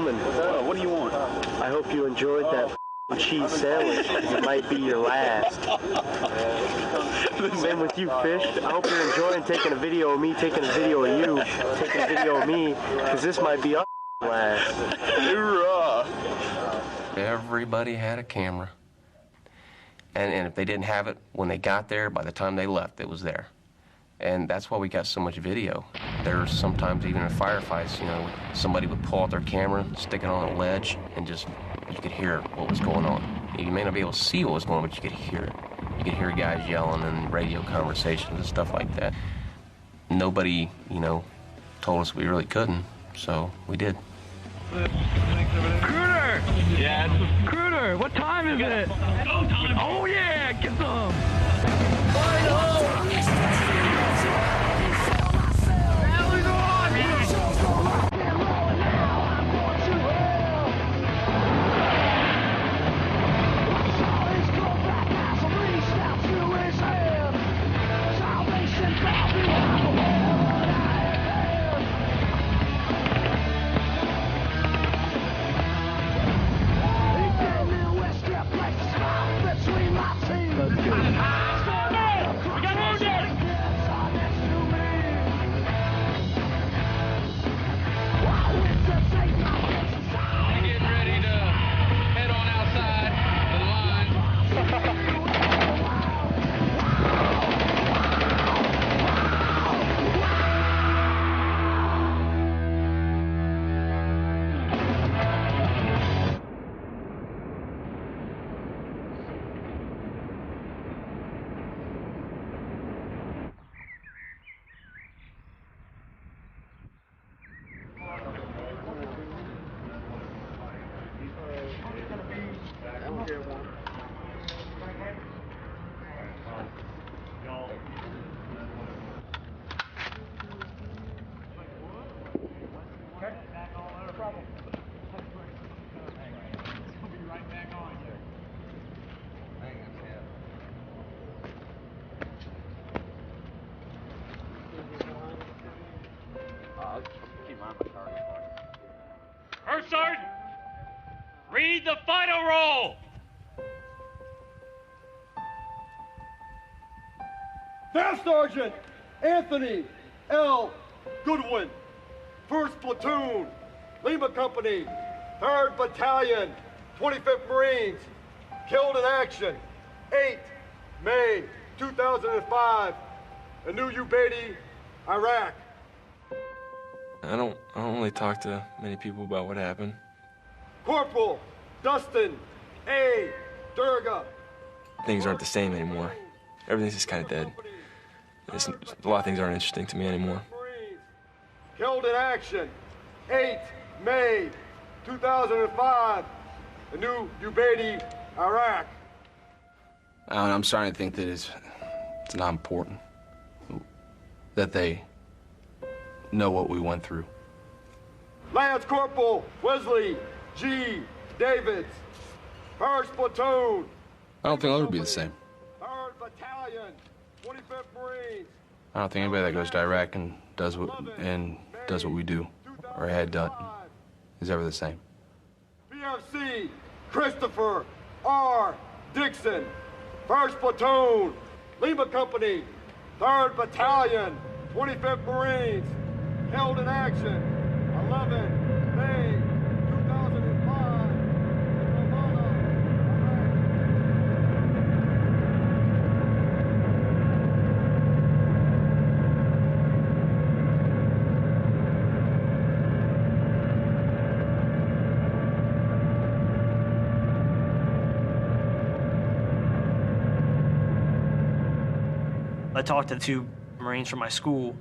gentlemen, What do you want? I hope you enjoyed that cheese sandwich. It might be your last. Same with you, Fish. I hope you're enjoying taking a video of me, taking a video of you, taking a video of me, because this might be our last. Hoorah! Everybody had a camera. And if they didn't have it when they got there, by the time they left, it was there. And that's why we got so much video. There's sometimes even in firefights, you know, somebody would pull out their camera, stick it on a ledge, and just, you could hear what was going on. You may not be able to see what was going on, but you could hear it. You could hear guys yelling and radio conversations and stuff like that. Nobody, you know, told us we really couldn't, so we did. Cruder! Yeah. Cruder, what time is it? Go time. Oh yeah, get some! First Sergeant, read the final roll. Staff Sergeant Anthony L. Goodwin, 1st Platoon, Lima Company, 3rd Battalion, 25th Marines, killed in action, 8 May 2005, in New Ubaidi, Iraq. I don't really talk to many people about what happened. Corporal Dustin A. Durga. Things aren't the same anymore. Everything's just kind of dead. A lot of things aren't interesting to me anymore. Killed in action, 8 May 2005, in New Ubaidi, Iraq. I'm starting to think that it's not important. That they know what we went through. Lance Corporal Wesley G. Davids, 1st Platoon. I don't think I'll ever be the same. 3rd Battalion, 25th Marines. I don't think anybody that goes to Iraq and does what we do, or had done, is ever the same. PFC Christopher R. Dixon, 1st Platoon, Lima Company, 3rd Battalion, 25th Marines, held in action, 11 May 2005, in Ramana, I talked to 2 Marines from my school.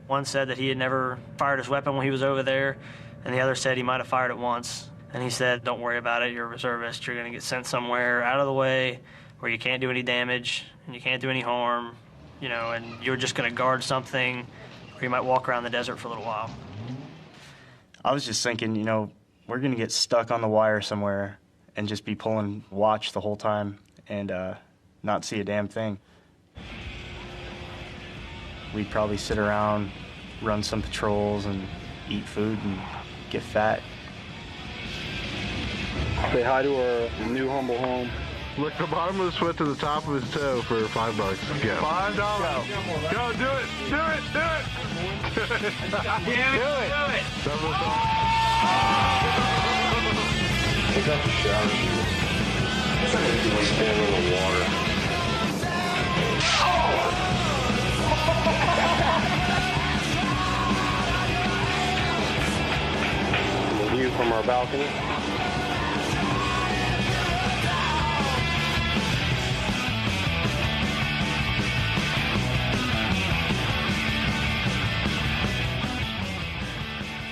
One said that he had never fired his weapon when he was over there, and the other said he might have fired it once. And he said, don't worry about it, you're a reservist, you're gonna get sent somewhere out of the way where you can't do any damage and you can't do any harm, you know, and you're just gonna guard something, or you might walk around the desert for a little while. I was just thinking, you know, we're gonna get stuck on the wire somewhere and just be pulling watch the whole time and not see a damn thing. We'd probably sit around, run some patrols, and eat food and get fat. Say hi to our new humble home. Lick the bottom of his foot to the top of his toe for $5. Go. $5. Go, do it. Do it. Do it. Do it. Damn it. Do it. Take out the shower. It's like a stand in the water. The view from our balcony.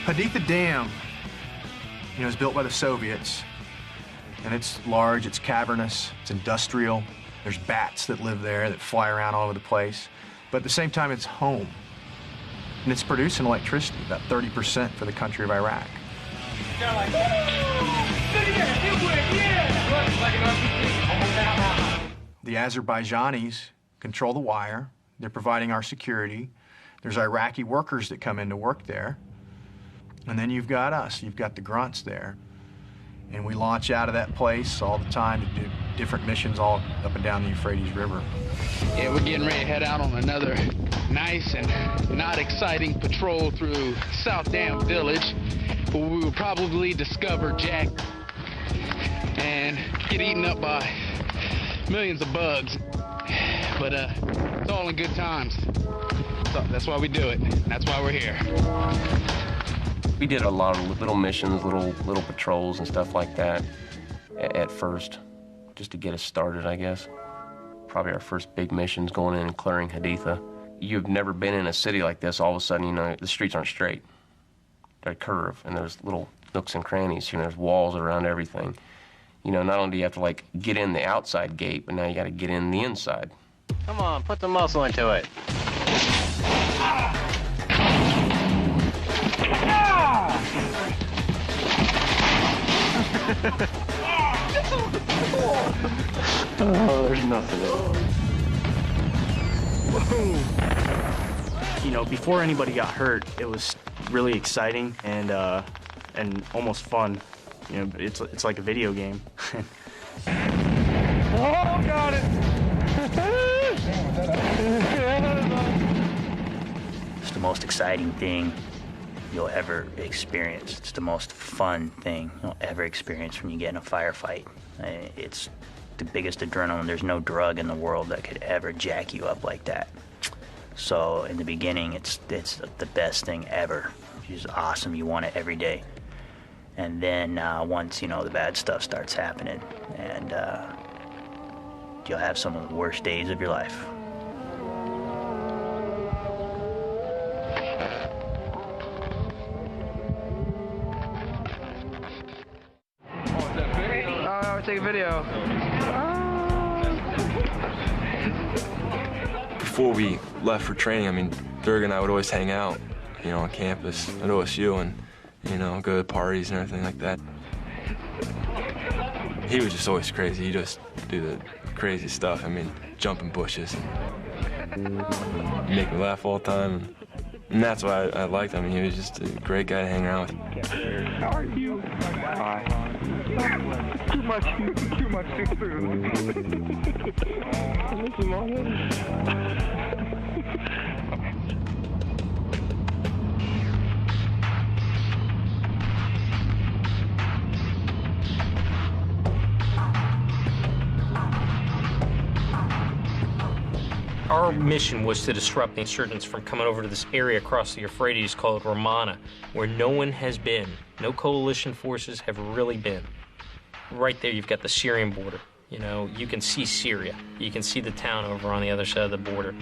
Haditha Dam, you know, is built by the Soviets, and it's large, it's cavernous, it's industrial. There's bats that live there that fly around all over the place. But at the same time, it's home. And it's producing electricity, about 30% for the country of Iraq. The Azerbaijanis control the wire. They're providing our security. There's Iraqi workers that come in to work there. And then you've got us, you've got the grunts there. And we launch out of that place all the time to do different missions all up and down the Euphrates River. Yeah, we're getting ready to head out on another nice and not exciting patrol through South Dam Village, where we will probably discover Jack and get eaten up by millions of bugs. But it's all in good times. So that's why we do it. That's why we're here. We did a lot of little missions, little patrols and stuff like that at first, just to get us started, I guess. Probably our first big missions going in and clearing Haditha. You've never been in a city like this, all of a sudden, you know, the streets aren't straight. They're curved, and there's little nooks and crannies, you know, there's walls around everything. You know, not only do you have to, like, get in the outside gate, but now you got to get in the inside. Come on, put some muscle into it. Oh, there's nothing in it. You know, before anybody got hurt, it was really exciting and almost fun. You know, it's like a video game. Oh, got it! It's the most exciting thing you'll ever experience. It's the most fun thing you'll ever experience when you get in a firefight. It's the biggest adrenaline. There's no drug in the world that could ever jack you up like that. So in the beginning, it's the best thing ever. It's just awesome. You want it every day. And then once, you know, the bad stuff starts happening, and you'll have some of the worst days of your life. Oh, take a video. Before we left for training, I mean, Durga and I would always hang out, you know, on campus at OSU and, you know, go to parties and everything like that. He was just always crazy. He just do the crazy stuff. I mean, jump in bushes and make me laugh all the time. And that's why I liked him. I mean, he was just a great guy to hang around with. How are you? Too much food. Our mission was to disrupt the insurgents from coming over to this area across the Euphrates called Romana, where no one has been. No coalition forces have really been. Right there, you've got the Syrian border. You know, you can see Syria. You can see the town over on the other side of the border.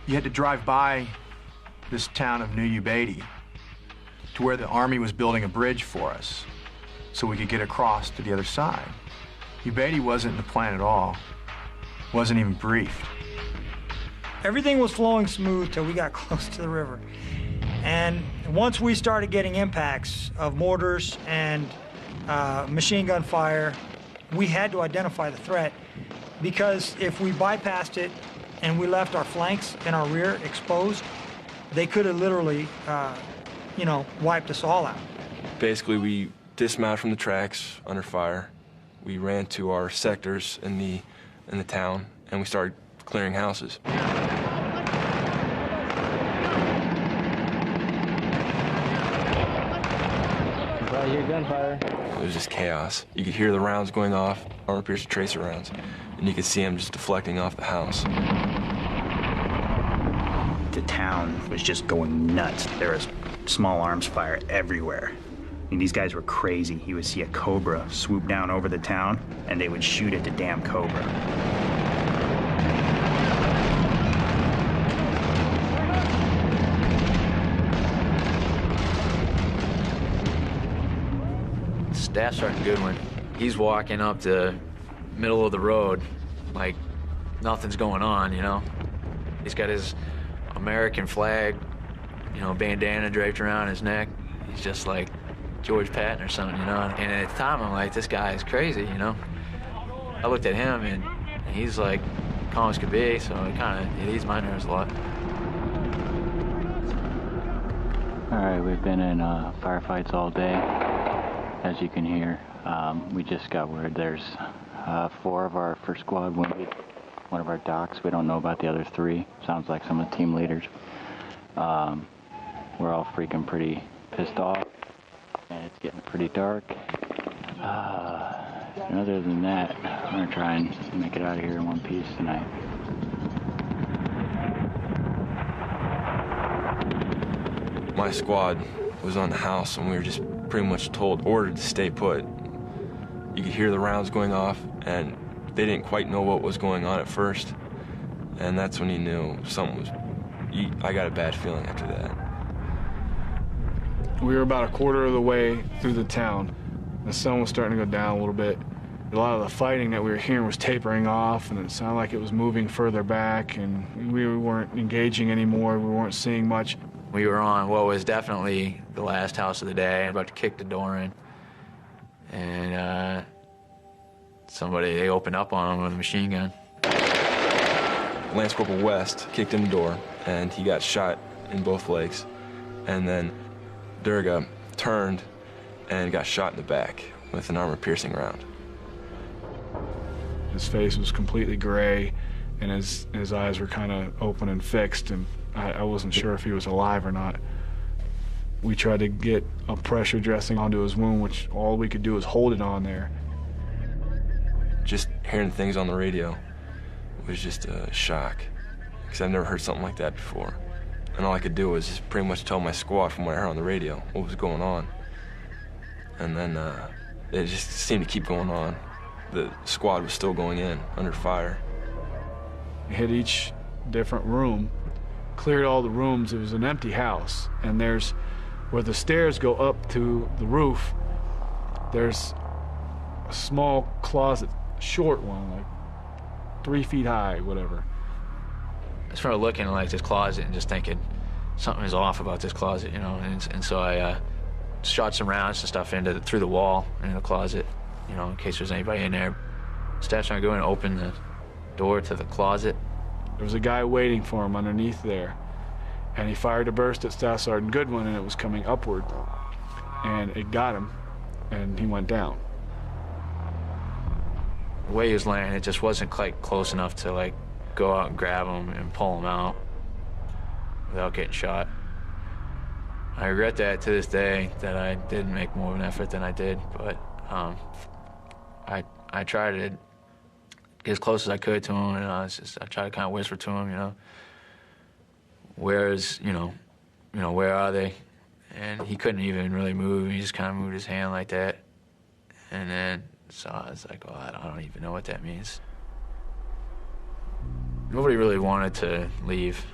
You had to drive by this town of New Ubaidi to where the army was building a bridge for us so we could get across to the other side. Ubaidi wasn't in the plan at all, wasn't even briefed. Everything was flowing smooth till we got close to the river. And once we started getting impacts of mortars and machine gun fire, we had to identify the threat. because if we bypassed it and we left our flanks and our rear exposed, they could have literally, wiped us all out. Basically, we dismounted from the tracks under fire. We ran to our sectors in the town, and we started clearing houses. I hear gunfire. It was just chaos. You could hear the rounds going off, armor-piercing tracer rounds, and you could see them just deflecting off the house. The town was just going nuts. There was small arms fire everywhere. I mean, these guys were crazy. You would see a Cobra swoop down over the town, and they would shoot at the damn Cobra. Staff Sergeant Goodwin, he's walking up the middle of the road like nothing's going on, you know? He's got his American flag, bandana draped around his neck. He's just like George Patton or something, And at the time, I'm like, this guy is crazy, I looked at him, and he's like calm as could be, so it eased my nerves a lot. All right, we've been in firefights all day. As you can hear, we just got word there's 4 of our first squad wounded. One of our docs, we don't know about the other 3. Sounds like some of the team leaders. We're all freaking pretty pissed off, and it's getting pretty dark. And other than that, we're gonna try and make it out of here in one piece tonight. My squad was on the house, and we were just pretty much ordered to stay put. You could hear the rounds going off, and they didn't quite know what was going on at first. And that's when he knew something was... I got a bad feeling after that. We were about a quarter of the way through the town. The sun was starting to go down a little bit. A lot of the fighting that we were hearing was tapering off, and it sounded like it was moving further back, and we weren't engaging anymore. We weren't seeing much. We were on what was definitely the last house of the day, about to kick the door in. And they opened up on him with a machine gun. Lance Corporal West kicked in the door, and he got shot in both legs. And then Durga turned and got shot in the back with an armor-piercing round. His face was completely gray, and his eyes were kind of open and fixed, and I wasn't sure if he was alive or not. We tried to get a pressure dressing onto his wound, which all we could do was hold it on there. Just hearing things on the radio was just a shock, because I've never heard something like that before. And all I could do was just pretty much tell my squad from what I heard on the radio what was going on. And then it just seemed to keep going on. The squad was still going in, under fire. We hit each different room, cleared all the rooms. It was an empty house, and there's where the stairs go up to the roof, there's a small closet, short one, like 3 feet high, whatever. I started looking like this closet and just thinking something is off about this closet, and so I shot some rounds and stuff through the wall in the closet, in case there's anybody in there. Staff Sergeant Goodwin opened the door to the closet. There was a guy waiting for him underneath there, and he fired a burst at Staff Sergeant Goodwin, and it was coming upward, and it got him, and he went down. The way he was laying, it just wasn't quite close enough to go out and grab him and pull him out without getting shot. I regret that to this day, that I didn't make more of an effort than I did, but I tried to get as close as I could to him, and I tried to kind of whisper to him, where are they? And he couldn't even really move. He just kind of moved his hand like that. And then, so I was like, well, I don't even know what that means. Nobody really wanted to leave.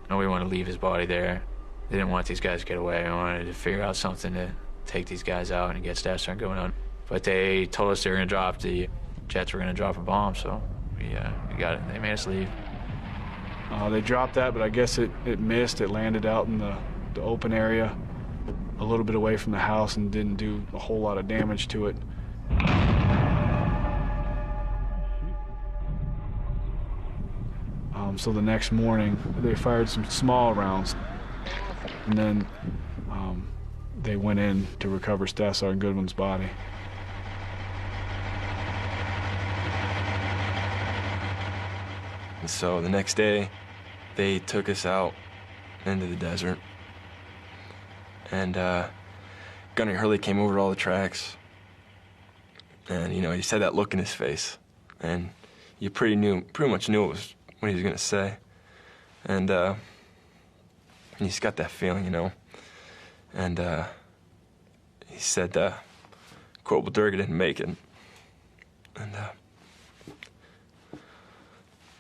Nobody wanted to leave his body there. They didn't want these guys to get away. They wanted to figure out something to take these guys out and get Staff Sergeant going on. But they told us they were going to drop the jets were going to drop a bomb, so we got it. They made us leave. They dropped that, but I guess it missed. It landed out in the open area, a little bit away from the house, and didn't do a whole lot of damage to it. So the next morning, they fired some small rounds, and then they went in to recover Staff Sergeant Goodwin's body. So the next day, they took us out into the desert, and Gunnery Hurley came over to all the tracks, and he just had that look in his face, and you pretty much knew what he was gonna say, and you just got that feeling, and he said, "Corporal Durga didn't make it," and that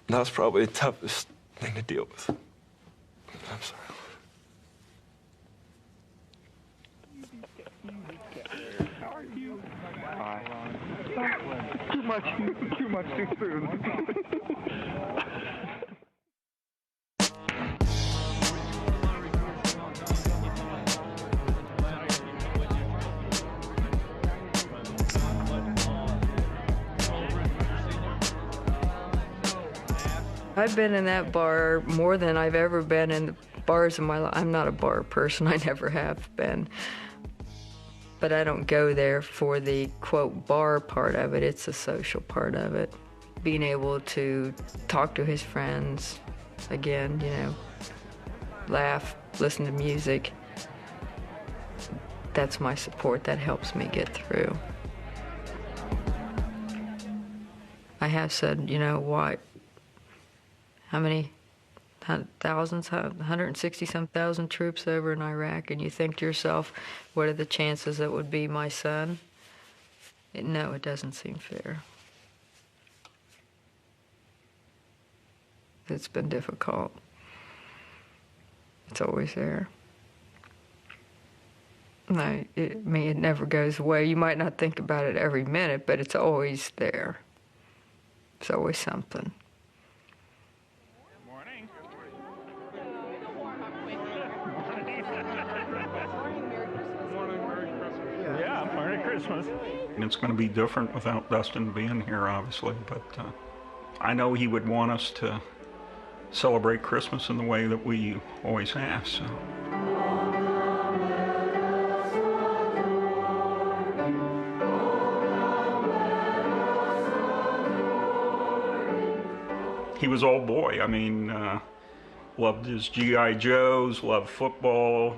was probably the toughest thing to deal with. I'm sorry. Too much too soon. I've been in that bar more than I've ever been in the bars in my life. I'm not a bar person, I never have been. But I don't go there for the, quote, bar part of it. It's the social part of it. Being able to talk to his friends, again, laugh, listen to music. That's my support. That helps me get through. I have said, why? How many thousands, 160-some thousand troops over in Iraq, and you think to yourself, what are the chances that would be my son? No, it doesn't seem fair. It's been difficult. It's always there. It never goes away. You might not think about it every minute, but it's always there. It's always something. Yeah, Merry Christmas. And it's going to be different without Dustin being here, obviously, but I know he would want us to celebrate Christmas in the way that we always have, so. He was all boy. I mean, loved his G.I. Joes, loved football,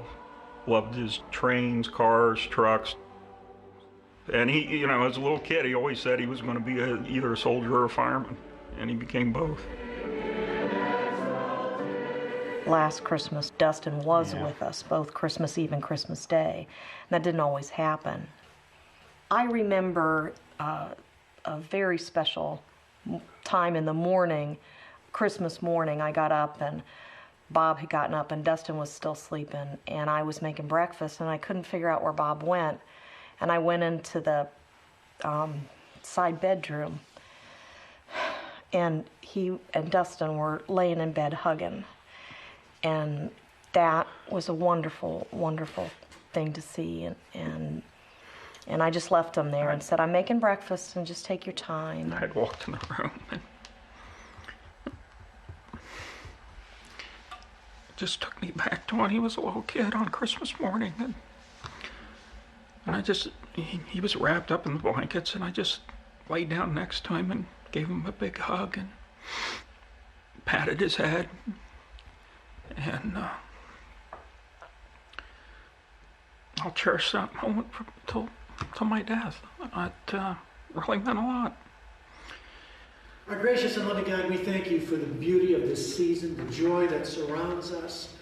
loved his trains, cars, trucks. And he, as a little kid, he always said he was going to be either a soldier or a fireman, and he became both. Last Christmas, Dustin was with us, both Christmas Eve and Christmas Day. And that didn't always happen. I remember a very special time in the morning, Christmas morning. I got up and Bob had gotten up and Dustin was still sleeping, and I was making breakfast and I couldn't figure out where Bob went. And I went into the side bedroom, and he and Dustin were laying in bed hugging. And that was a wonderful, wonderful thing to see. And I just left them there and said, I'm making breakfast and just take your time. I had walked in the room and it just took me back to when he was a little kid on Christmas morning. And I just, he was wrapped up in the blankets, and I just laid down next to him and gave him a big hug and patted his head. And I'll cherish that moment till my death. It really meant a lot. Our gracious and loving God, we thank you for the beauty of this season, the joy that surrounds us,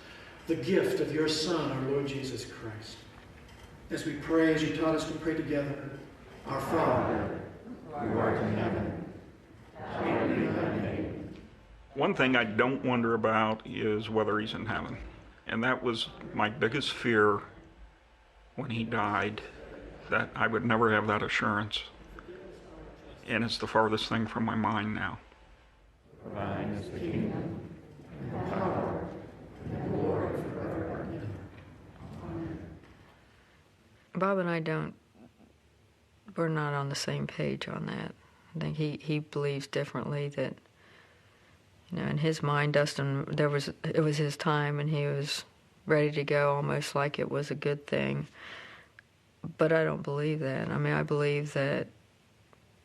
the gift of your Son, our Lord Jesus Christ. As we pray, as you taught us to pray together, our Father, who art in heaven, hallowed be thy name. One thing I don't wonder about is whether he's in heaven. And that was my biggest fear when he died, that I would never have that assurance. And it's the farthest thing from my mind now. Thine is the kingdom, and the power, and the glory forever. Amen. Bob and I we're not on the same page on that. I think he believes differently, that You know, in his mind, Dustin, it was his time, and he was ready to go, almost like it was a good thing. But I don't believe that. I mean, I believe that,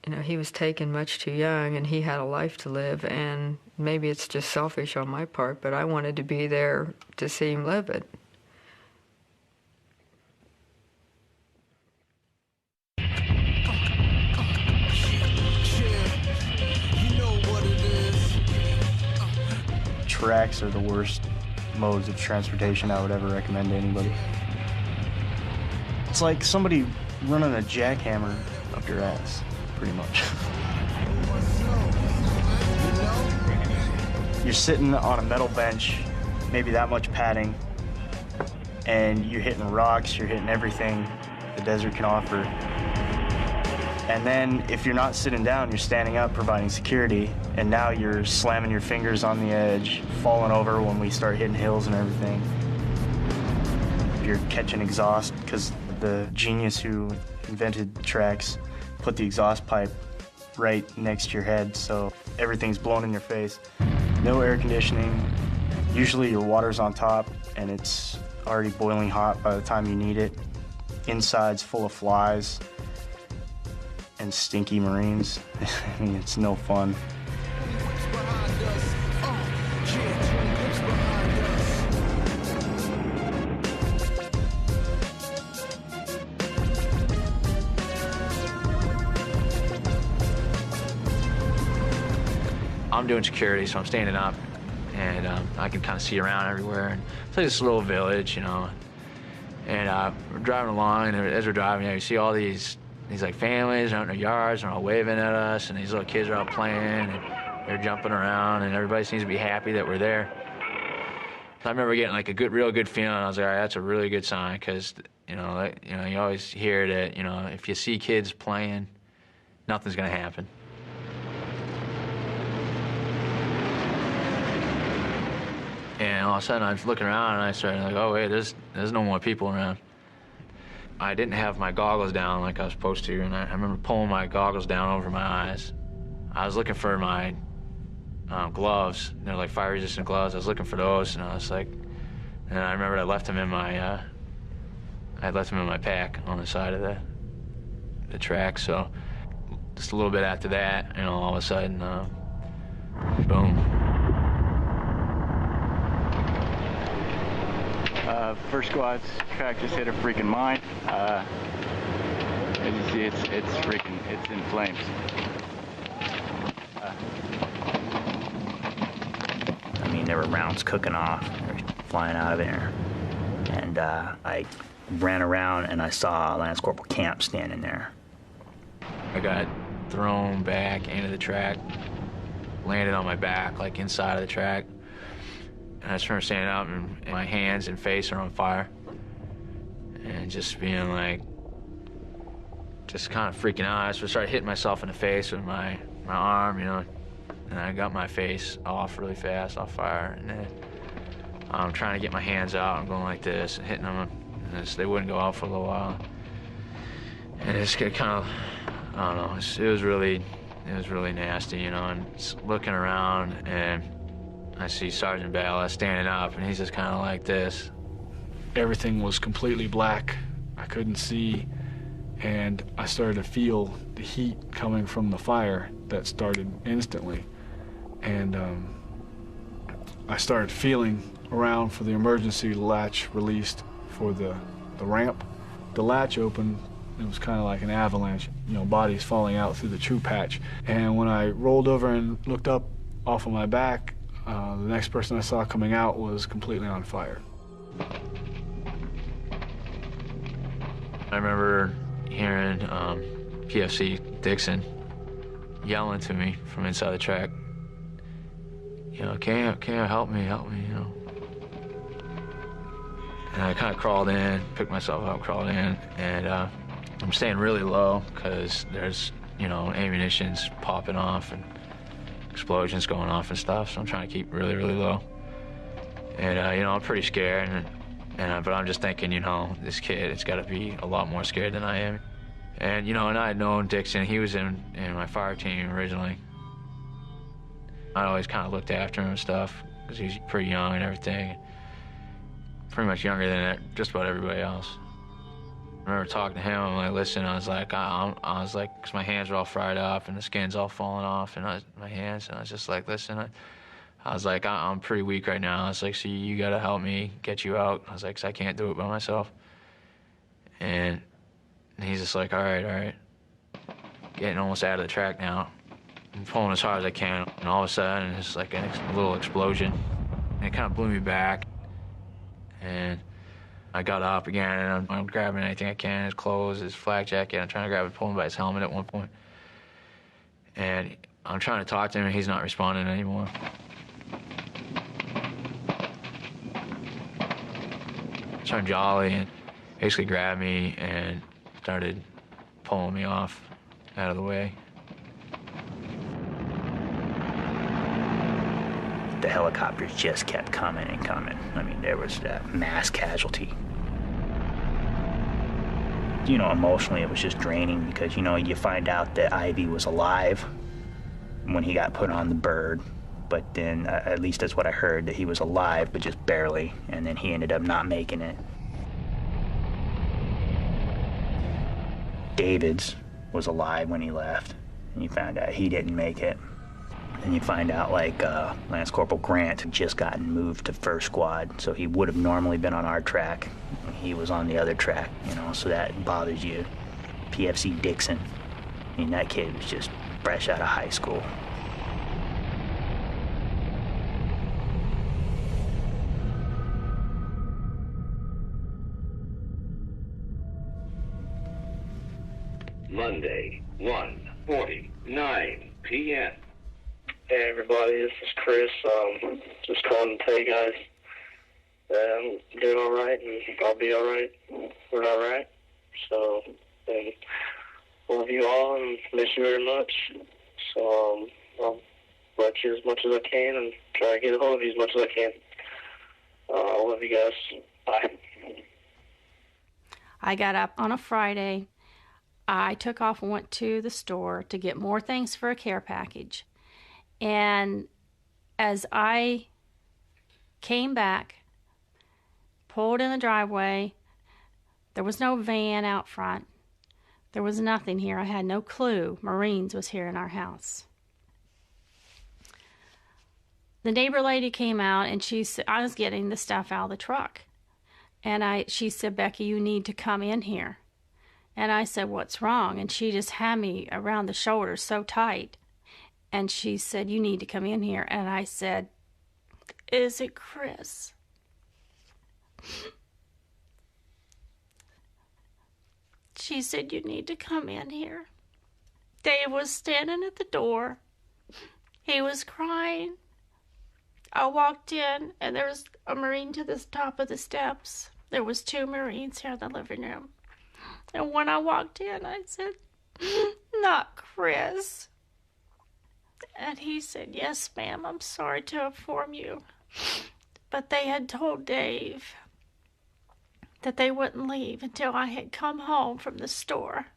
you know, he was taken much too young, and he had a life to live, and maybe it's just selfish on my part, but I wanted to be there to see him live it. Tracks are the worst modes of transportation I would ever recommend to anybody. It's like somebody running a jackhammer up your ass, pretty much. You're sitting on a metal bench, maybe that much padding, and you're hitting rocks, you're hitting everything the desert can offer. And then if you're not sitting down, you're standing up providing security, and now you're slamming your fingers on the edge, falling over when we start hitting hills and everything. You're catching exhaust, because the genius who invented tracks put the exhaust pipe right next to your head, so everything's blown in your face. No air conditioning. Usually your water's on top, and it's already boiling hot by the time you need it. Inside's full of flies and stinky Marines. I mean, it's no fun. I'm doing security, so I'm standing up, and I can kind of see around everywhere. And it's like this little village, you know. And we're driving along, and as we're driving, you see all these like families out in their yards, and they're all waving at us, and these little kids are out playing, and they're jumping around, and everybody seems to be happy that we're there. So I remember getting like a real good feeling. I was like, all right, that's a really good sign, because you always hear that, you know, if you see kids playing, nothing's gonna happen. And all of a sudden, I was looking around, and I started like, oh wait, there's no more people around. I didn't have my goggles down like I was supposed to, and I remember pulling my goggles down over my eyes. I was looking for my gloves. They're like fire-resistant gloves. I was looking for those, and I was like, and I remember I left them in my, pack on the side of the track. So just a little bit after that, you know, all of a sudden, boom. First squad's track just hit a freaking mine. As you see, it's in flames. I mean, there were rounds cooking off, they were flying out of there. And I ran around and I saw Lance Corporal Camp standing there. I got thrown back into the track, landed on my back, like inside of the track. And I just remember standing up, and my hands and face are on fire. And just being like, just kind of freaking out. I just started hitting myself in the face with my arm, you know. And I got my face off really fast, off fire. And then I'm trying to get my hands out. I'm going like this and hitting them. And they wouldn't go out for a little while. And it's kind of, I don't know, it was really nasty, you know. And looking around, and I see Sergeant Bala standing up, and he's just kind of like this. Everything was completely black. I couldn't see, and I started to feel the heat coming from the fire that started instantly. And I started feeling around for the emergency latch released for the ramp. The latch opened. It was kind of like an avalanche, you know, bodies falling out through the true patch. And when I rolled over and looked up off of my back, the next person I saw coming out was completely on fire. I remember hearing PFC Dixon yelling to me from inside the track. You know, can you help me, you know. And I kind of crawled in, picked myself up, crawled in, and I'm staying really low because there's, you know, ammunition's popping off and explosions going off and stuff, so I'm trying to keep really, really low. And, you know, I'm pretty scared, but I'm just thinking, you know, this kid, it's got to be a lot more scared than I am. And, you know, and I had known Dixon. He was in my fire team originally. I always kind of looked after him and stuff because he was pretty young and everything. Pretty much younger than just about everybody else. I remember talking to him, I'm like, listen, I was like, because my hands were all fried up and the skin's all falling off and my hands, and I was just like, listen, I was like, I'm pretty weak right now. I was like, so you gotta help me get you out. I was like, 'cause I can't do it by myself. And he's just like, all right. Getting almost out of the track now. I'm pulling as hard as I can, and all of a sudden, it's like a little explosion. And it kind of blew me back. And I got up again, and I'm grabbing anything I can, his clothes, his flak jacket. I'm trying to grab it, pull him by his helmet at one point. And I'm trying to talk to him, and he's not responding anymore. Turned jolly and basically grabbed me and started pulling me off out of the way. The helicopters just kept coming and coming. I mean, there was a mass casualty. You know, emotionally, it was just draining because, you know, you find out that Ivy was alive when he got put on the bird. But then, at least that's what I heard, that he was alive, but just barely. And then he ended up not making it. David's was alive when he left. And you found out he didn't make it. And you find out, like, Lance Corporal Grant had just gotten moved to first squad, so he would have normally been on our track. He was on the other track, you know, so that bothers you. PFC Dixon, I mean, that kid was just fresh out of high school. Monday, 1:49 p.m. Hey everybody, this is Chris. Just calling to tell you guys that I'm doing all right and I'll be all right. We're all right. So, and love you all and miss you very much. So, I'll let you as much as I can and try to get a hold of you as much as I can. I love you guys. Bye. I got up on a Friday. I took off and went to the store to get more things for a care package. And as I came back, pulled in the driveway, there was no van out front. There was nothing here. I had no clue Marines was here in our house. The neighbor lady came out and she said, I was getting the stuff out of the truck. And she said, Becky, you need to come in here. And I said, what's wrong? And she just had me around the shoulders so tight. And she said, you need to come in here. And I said, is it Chris? She said, you need to come in here. Dave was standing at the door. He was crying. I walked in, and there was a Marine to the top of the steps. There was 2 Marines here in the living room. And when I walked in, I said, not Chris. And he said, yes, ma'am, I'm sorry to inform you. But they had told Dave that they wouldn't leave until I had come home from the store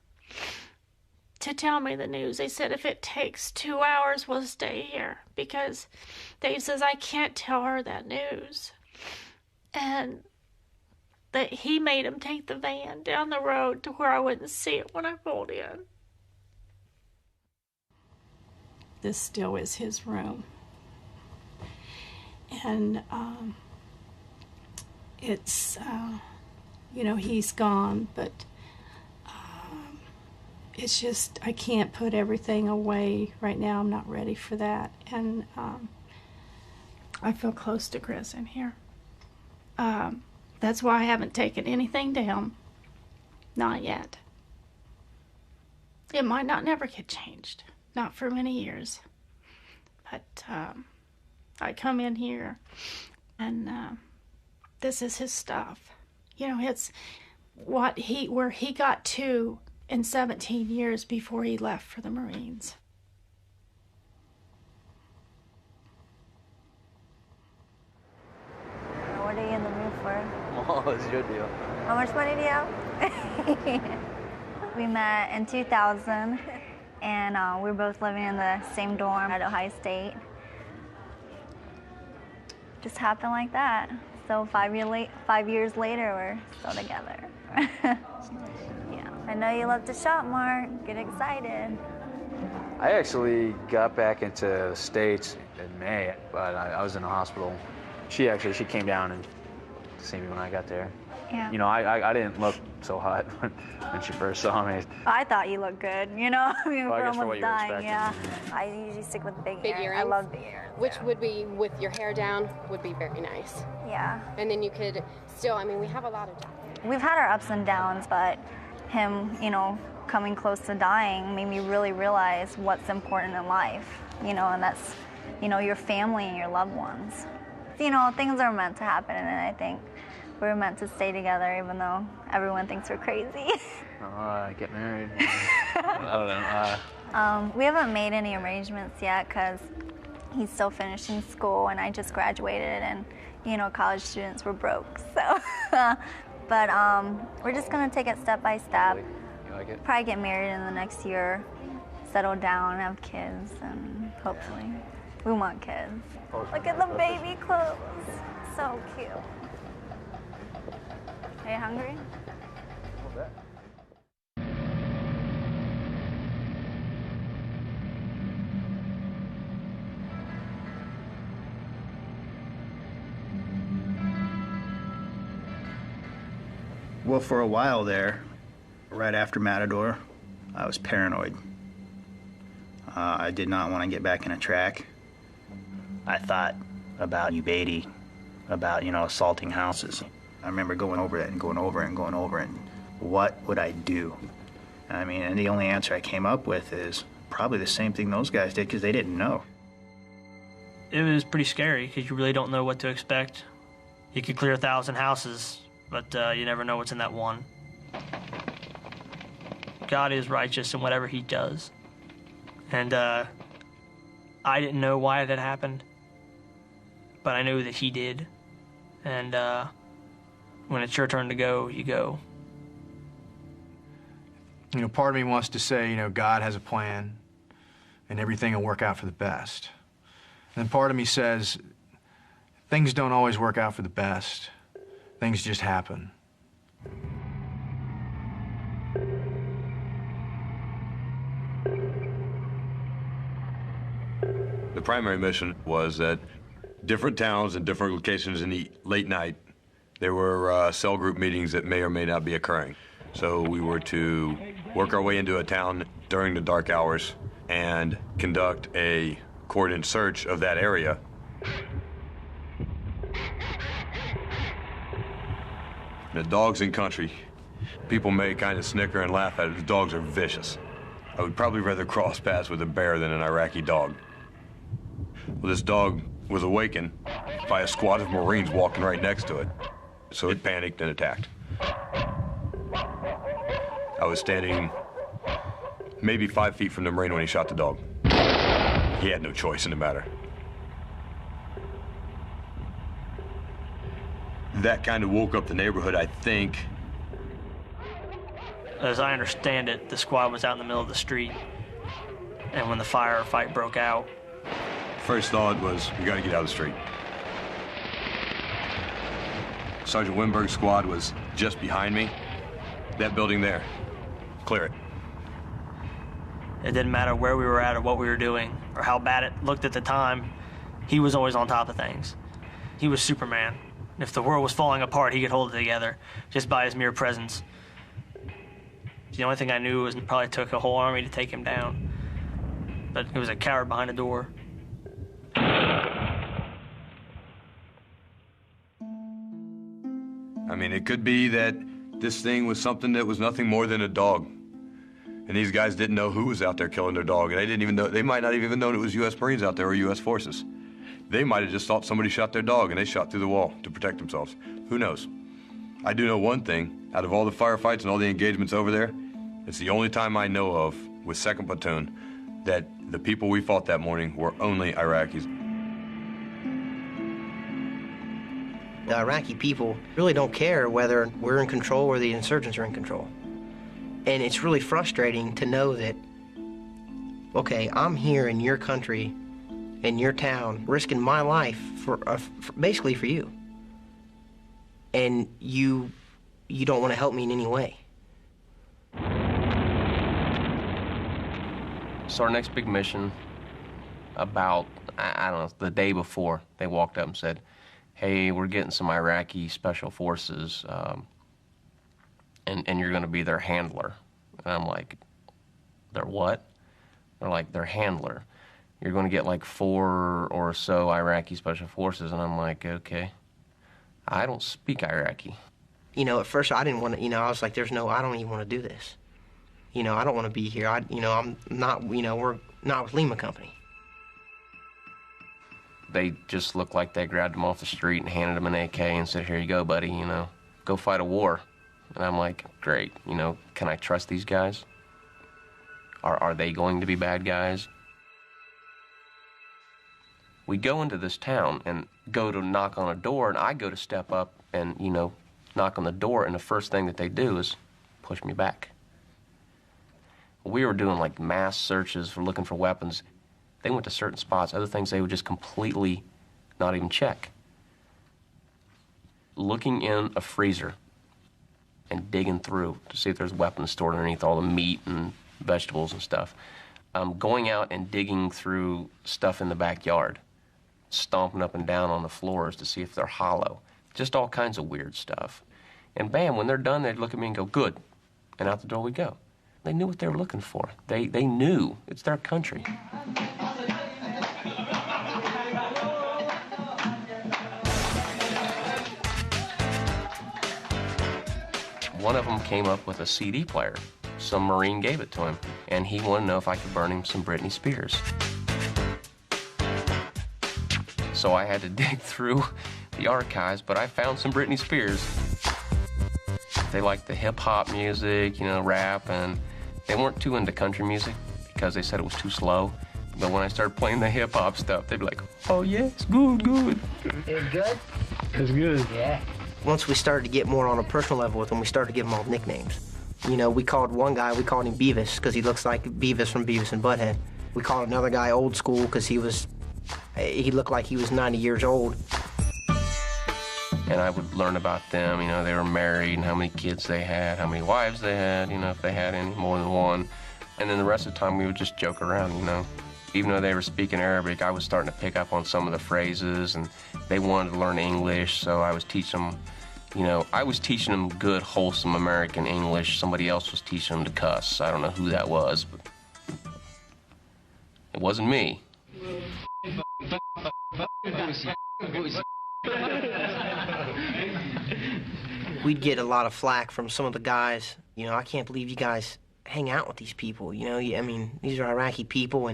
to tell me the news. They said, if it takes 2 hours, we'll stay here. Because Dave says, I can't tell her that news. And that he made him take the van down the road to where I wouldn't see it when I pulled in. This still is his room. And it's, you know, he's gone, but it's just, I can't put everything away right now. I'm not ready for that. And I feel close to Chris in here. That's why I haven't taken anything down. Not yet. It might not never get changed. Not for many years. But I come in here and this is his stuff. You know, it's where he got to in 17 years before he left for the Marines. What are you in the mood for? Oh, it's your deal. How much money do you have? We met in 2000, and we were both living in the same dorm at Ohio State. just happened like that. So 5 years later, we're still together. Yeah. I know you love to shop, Mark. Get excited. I actually got back into the States in May, but I was in the hospital. She came down and see me when I got there. Yeah. You know, I didn't look so hot when she first saw me. I thought you looked good, you know? I mean, Well, I we're guess for almost what you were dying, expecting. yeah. I usually stick with big Big earrings. I love big earrings. Which would be, with your hair down, would be very nice. Yeah. And then you could still, I mean, we have a lot of We've had our ups and downs, but him, you know, coming close to dying made me really realize what's important in life, you know, and that's, you know, your family and your loved ones. You know, things are meant to happen, and I think we're meant to stay together even though everyone thinks we're crazy. Get married. I don't know. We haven't made any arrangements yet because he's still finishing school and I just graduated, and, you know, college students were broke, so. But we're just going to take it step by step. You like it? Probably get married in the next year, settle down, have kids, and hopefully we want kids. Look at the baby clothes. So cute. Are you hungry? Well, for a while there, right after Matador, I was paranoid. I did not want to get back in a track. I thought about Ubaidi, about, you know, assaulting houses. I remember going over it and going over it and going over it. And what would I do? I mean, and the only answer I came up with is probably the same thing those guys did because they didn't know. It was pretty scary because you really don't know what to expect. You could clear 1,000 houses, but you never know what's in that one. God is righteous in whatever he does. And I didn't know why it had happened, but I knew that he did. And when it's your turn to go, you go. You know, part of me wants to say, you know, God has a plan and everything will work out for the best. And then part of me says, things don't always work out for the best. Things just happen. The primary mission was that different towns and different locations in the late night, there were cell group meetings that may or may not be occurring. So we were to work our way into a town during the dark hours and conduct a coordinated search of that area. The dogs in country, people may kind of snicker and laugh at it. The dogs are vicious. I would probably rather cross paths with a bear than an Iraqi dog. Well, this dog was awakened by a squad of Marines walking right next to it. So it panicked and attacked. I was standing maybe 5 feet from the Marine when he shot the dog. He had no choice in the matter. That kind of woke up the neighborhood, I think. As I understand it, the squad was out in the middle of the street, and when the firefight broke out, First thought was, we got to get out of the street. Sergeant Winberg's squad was just behind me. That building there. Clear it. it didn't matter where we were at or what we were doing or how bad it looked at the time, he was always on top of things. He was Superman. If the world was falling apart, he could hold it together just by his mere presence. The only thing I knew was it probably took a whole army to take him down. But he was a coward behind a door. I mean, it could be that this thing was something that was nothing more than a dog. And these guys didn't know who was out there killing their dog. And they didn't even know, they might not have even known it was U.S. Marines out there or U.S. forces. They might have just thought somebody shot their dog and they shot through the wall to protect themselves. Who knows? I do know one thing. Out of all the firefights and all the engagements over there, it's the only time I know of with 2nd Platoon that the people we fought that morning were only Iraqis. The Iraqi people really don't care whether we're in control or the insurgents are in control. And it's really frustrating to know that, okay, I'm here in your country in your town, risking my life for basically for you. And you don't want to help me in any way. So our next big mission, about, I don't know, the day before, they walked up and said, hey, we're getting some Iraqi special forces, and you're going to be their handler. And I'm like, their what? They're like, their handler. You're going to get like 4 or so Iraqi special forces. And I'm like, okay. I don't speak Iraqi. You know, at first I didn't want to, I was like, I don't even want to do this. I don't want to be here. I'm not, we're not with Lima Company. They just looked like they grabbed him off the street and handed him an AK and said, here you go, buddy, go fight a war. And I'm like, great, can I trust these guys? Are they going to be bad guys? We go into this town and go to knock on a door, and I go to step up and, knock on the door, and the first thing that they do is push me back. We were doing like mass searches for looking for weapons. They went to certain spots, other things they would just completely not even check. Looking in a freezer and digging through to see if there's weapons stored underneath all the meat and vegetables and stuff. Going out and digging through stuff in the backyard, stomping up and down on the floors to see if they're hollow. Just all kinds of weird stuff. And bam, when they're done, they'd look at me and go, good. And out the door we go. They knew what they were looking for. They knew. It's their country. One of them came up with a CD player. Some Marine gave it to him, and he wanted to know if I could burn him some Britney Spears. So I had to dig through the archives, but I found some Britney Spears. They liked the hip-hop music, rap, and they weren't too into country music because they said it was too slow. But when I started playing the hip-hop stuff, they'd be like, oh, yes, good. It's good? It's good. Yeah. Once we started to get more on a personal level with them, we started to give them all nicknames. We called one guy, we called him Beavis because he looks like Beavis from Beavis and Butthead. We called another guy Old School because he looked like he was 90 years old. And I would learn about them, they were married and how many kids they had, how many wives they had, if they had any more than one. And then the rest of the time we would just joke around, Even though they were speaking Arabic, I was starting to pick up on some of the phrases, and they wanted to learn English, so I was teaching them, I was teaching them good, wholesome American English. Somebody else was teaching them to cuss. I don't know who that was, but it wasn't me. We'd get a lot of flack from some of the guys. I can't believe you guys hang out with these people. These are Iraqi people,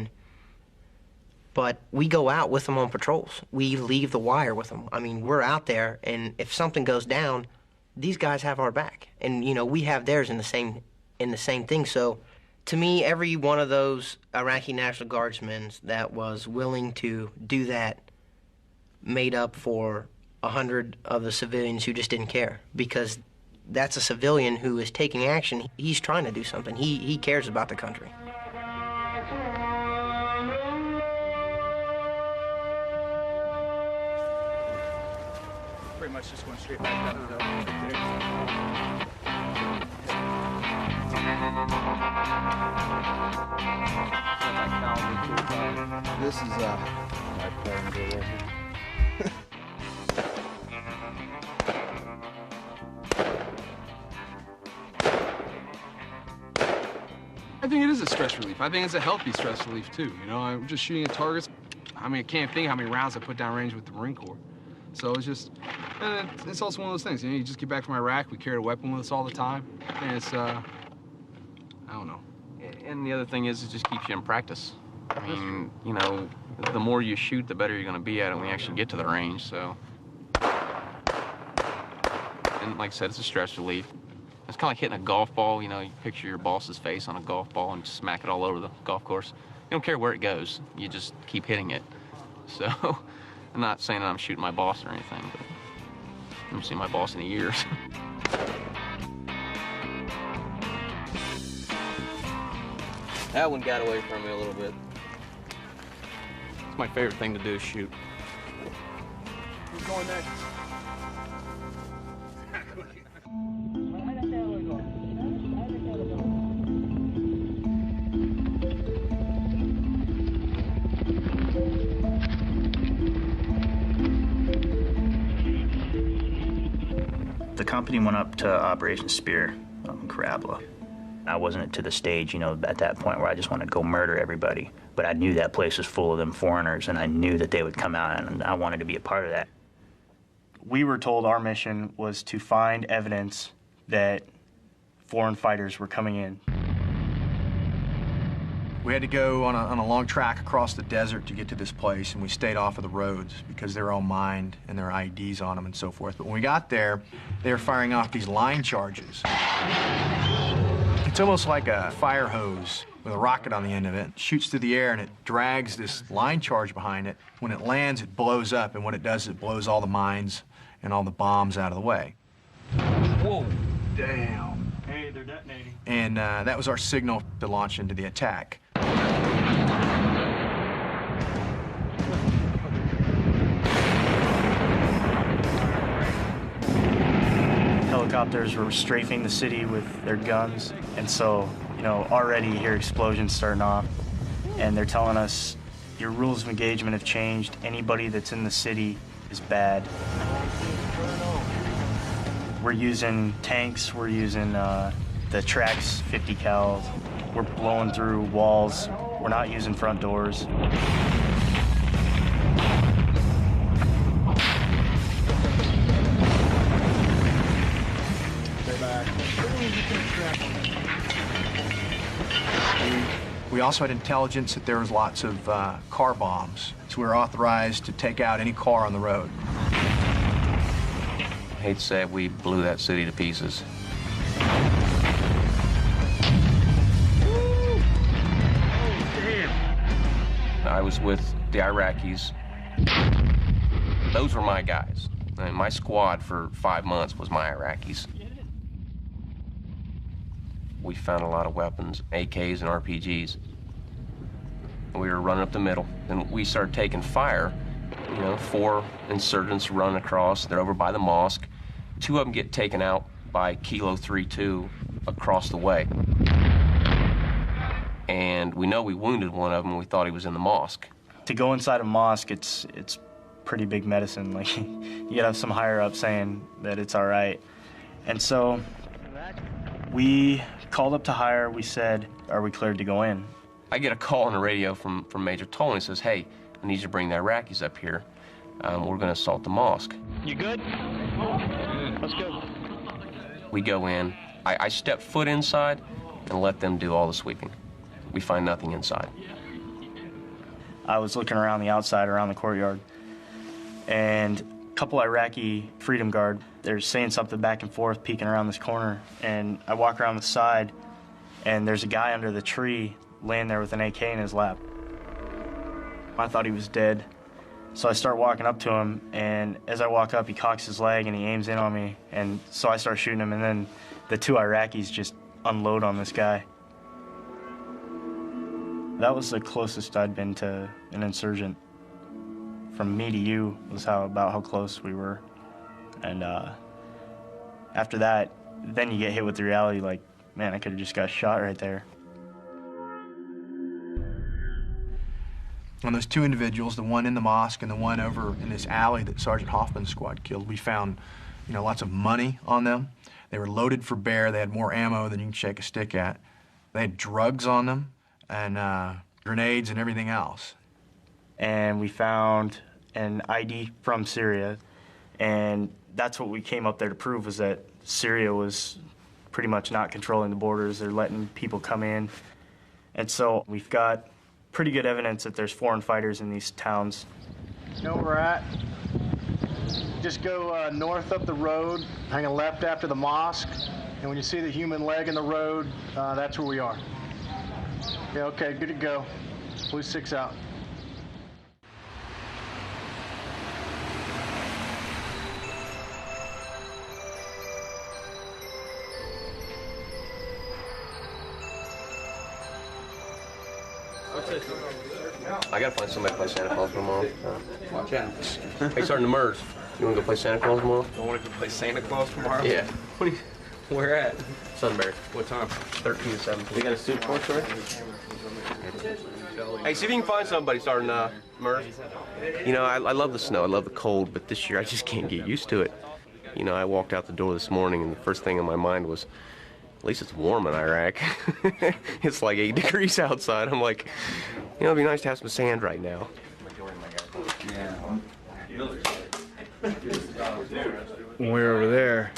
but we go out with them on patrols. We leave the wire with them. We're out there, and if something goes down, these guys have our back, and we have theirs in the same thing. So, to me, every one of those Iraqi National Guardsmen that was willing to do that made up for 100 of the civilians who just didn't care, because that's a civilian who is taking action. He's trying to do something. He cares about the country. Pretty much just going straight back down the hill. This is my plan right here. I think it is a stress relief. I think it's a healthy stress relief too. I'm just shooting at targets. I can't think how many rounds I put down range with the Marine Corps. So it's just, and it's also one of those things. You just get back from Iraq. We carried a weapon with us all the time, and it's, I don't know. And the other thing is, it just keeps you in practice. The more you shoot, the better you're going to be at it when you actually get to the range. So, and like I said, it's a stress relief. It's kind of like hitting a golf ball. You picture your boss's face on a golf ball and just smack it all over the golf course. You don't care where it goes. You just keep hitting it. So, I'm not saying that I'm shooting my boss or anything, but I haven't seen my boss in years. That one got away from me a little bit. It's my favorite thing to do, shoot. Who's going next? The company went up to Operation Spear in Carabla. I wasn't to the stage, at that point where I just wanted to go murder everybody. But I knew that place was full of them foreigners, and I knew that they would come out, and I wanted to be a part of that. We were told our mission was to find evidence that foreign fighters were coming in. We had to go on a long track across the desert to get to this place, and we stayed off of the roads because they're all mined and there are IDs on them and so forth. But when we got there, they were firing off these line charges. It's almost like a fire hose with a rocket on the end of it. It shoots through the air and it drags this line charge behind it. When it lands, it blows up, and what it does is it blows all the mines and all the bombs out of the way. Whoa, damn. Hey, they're detonating. And that was our signal to launch into the attack. Helicopters were strafing the city with their guns, and so, already you hear explosions starting off, and they're telling us, your rules of engagement have changed. Anybody that's in the city is bad. We're using tanks, we're using the Trax 50 cals. We're blowing through walls. We're not using front doors. We also had intelligence that there was lots of car bombs, so we were authorized to take out any car on the road. I hate to say it, we blew that city to pieces. I was with the Iraqis. Those were my guys. I mean, my squad for 5 months was my Iraqis. We found a lot of weapons, AKs and RPGs. We were running up the middle, and we started taking fire. 4 insurgents run across. They're over by the mosque. 2 of them get taken out by Kilo 3-2 across the way. And we know we wounded one of them. We thought he was in the mosque. To go inside a mosque, it's pretty big medicine. Like, you gotta have some higher up saying that it's all right. And so we called up to hire. We said, are we cleared to go in? I get a call on the radio from Major Tolan. He says, hey, I need you to bring the Iraqis up here. We're gonna assault the mosque. You good? Let's go. We go in. I step foot inside and let them do all the sweeping. We find nothing inside. I was looking around the outside, around the courtyard, and a couple Iraqi Freedom Guard, they're saying something back and forth, peeking around this corner, and I walk around the side, and there's a guy under the tree laying there with an AK in his lap. I thought he was dead, so I start walking up to him, and as I walk up, he cocks his leg and he aims in on me, and so I start shooting him, and then the 2 Iraqis just unload on this guy. That was the closest I'd been to an insurgent. From me to you was about how close we were. And after that, then you get hit with the reality like, man, I could have just got shot right there. On those 2 individuals, the one in the mosque and the one over in this alley that Sergeant Hoffman's squad killed, we found, lots of money on them. They were loaded for bear. They had more ammo than you can shake a stick at. They had drugs on them and grenades and everything else. And we found an ID from Syria, and that's what we came up there to prove, was that Syria was pretty much not controlling the borders. They're letting people come in. And so we've got pretty good evidence that there's foreign fighters in these towns. You know where we're at? Just go north up the road, hang a left after the mosque, and when you see the human leg in the road, that's where we are. Yeah, okay, good to go. Blue 6 out. What's this? I gotta find somebody to play Santa Claus tomorrow. Watch out. Hey, Sergeant Demers, you wanna go play Santa Claus tomorrow? Don't want to go play Santa Claus tomorrow? Yeah. Where at? Sunbury. What time? 13 to 17. You got a suit for it, sir? Hey, see if you can find somebody, Sergeant Demers. You know, I love the snow, I love the cold, but this year I just can't get used to it. You know, I walked out the door this morning and the first thing in my mind was, at least it's warm in Iraq. It's like 8 degrees outside. I'm like, you know, it'd be nice to have some sand right now. When we were over there,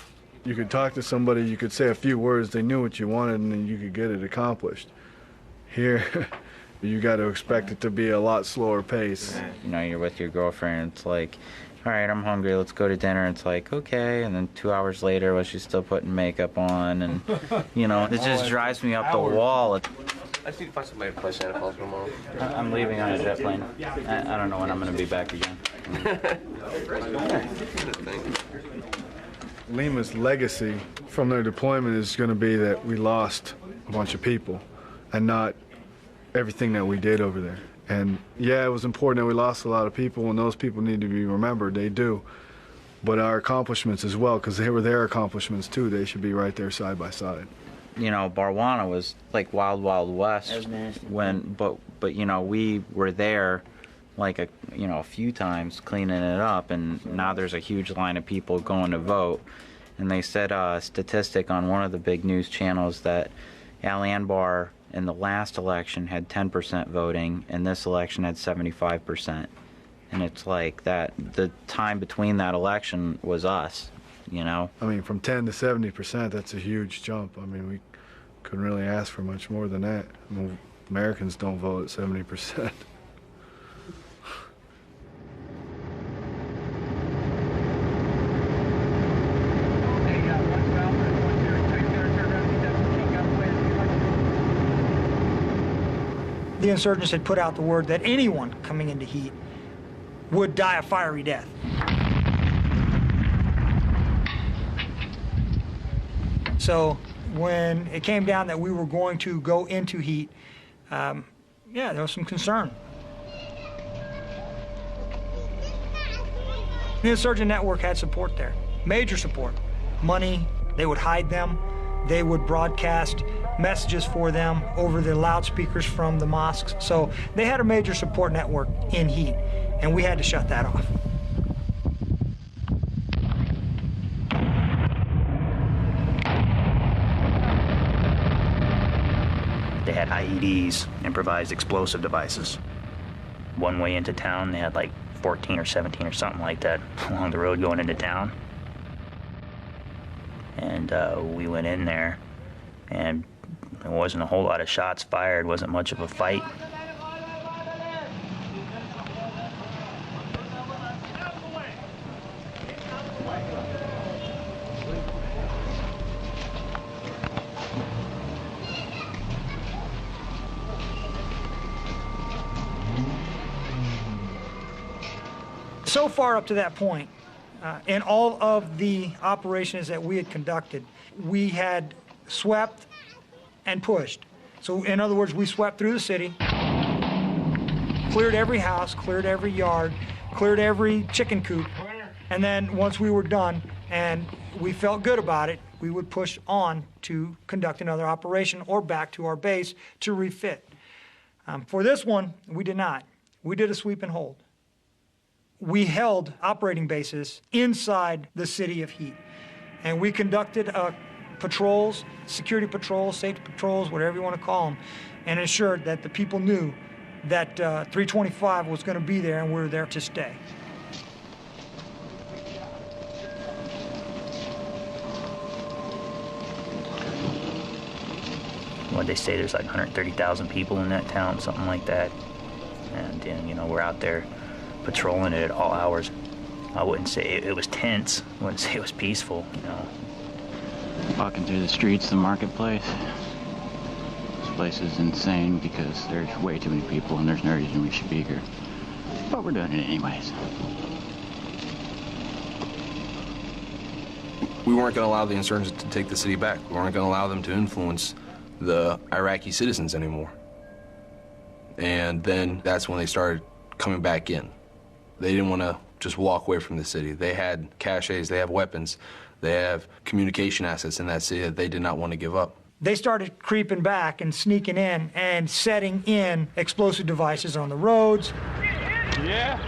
you could talk to somebody, you could say a few words, they knew what you wanted, and then you could get it accomplished. Here, you got to expect it to be a lot slower pace. You know, you're with your girlfriend, it's like, all right, I'm hungry, let's go to dinner. It's like, okay, and then 2 hours later, well, she's still putting makeup on, and, you know, it just drives me up the wall. I just need to find somebody to play Santa Claus tomorrow. I'm leaving on a jet plane. I don't know when I'm going to be back again. Lima's legacy from their deployment is going to be that we lost a bunch of people and not everything that we did over there. And yeah, it was important that we lost a lot of people, and those people need to be remembered. They do. But our accomplishments as well, because they were their accomplishments too. They should be right there side by side. You know, Barwana was like Wild Wild West but you know, we were there like a few times cleaning it up, and now there's a huge line of people going to vote. And they said a statistic on one of the big news channels that Al Anbar in the last election had 10% voting, and this election had 75%. And it's like that, the time between that election was us, you know? I mean, from 10 to 70%, that's a huge jump. I mean, we couldn't really ask for much more than that. I mean, Americans don't vote at 70%. The insurgents had put out the word that anyone coming into heat would die a fiery death. So when it came down that we were going to go into heat, yeah, there was some concern. The insurgent network had support there, major support. Money, they would hide them. They would broadcast messages for them over the loudspeakers from the mosques. So they had a major support network in heat, and we had to shut that off. They had IEDs, improvised explosive devices. One way into town, they had like 14 or 17 or something like that along the road going into town. And we went in there, and there wasn't a whole lot of shots fired, wasn't much of a fight. So far up to that point, in all of the operations that we had conducted, we had swept and pushed. So in other words, we swept through the city, cleared every house, cleared every yard, cleared every chicken coop, and then once we were done and we felt good about it, we would push on to conduct another operation or back to our base to refit. For this one, we did not. We did a sweep and hold. We held operating bases inside the city of Heat, and we conducted patrols, security patrols, safety patrols, whatever you want to call them, and ensured that the people knew that 325 was going to be there and we were there to stay. What'd they say? There's like 130,000 people in that town, something like that. And you know, we're out there patrolling it at all hours. I wouldn't say it was tense. I wouldn't say it was peaceful, you know. Walking through the streets, the marketplace. This place is insane because there's way too many people and there's no reason we should be here. But we're doing it anyways. We weren't going to allow the insurgents to take the city back. We weren't going to allow them to influence the Iraqi citizens anymore. And then that's when they started coming back in. They didn't want to just walk away from the city. They had caches, they have weapons, they have communication assets in that city that they did not want to give up. They started creeping back and sneaking in and setting in explosive devices on the roads. Yeah.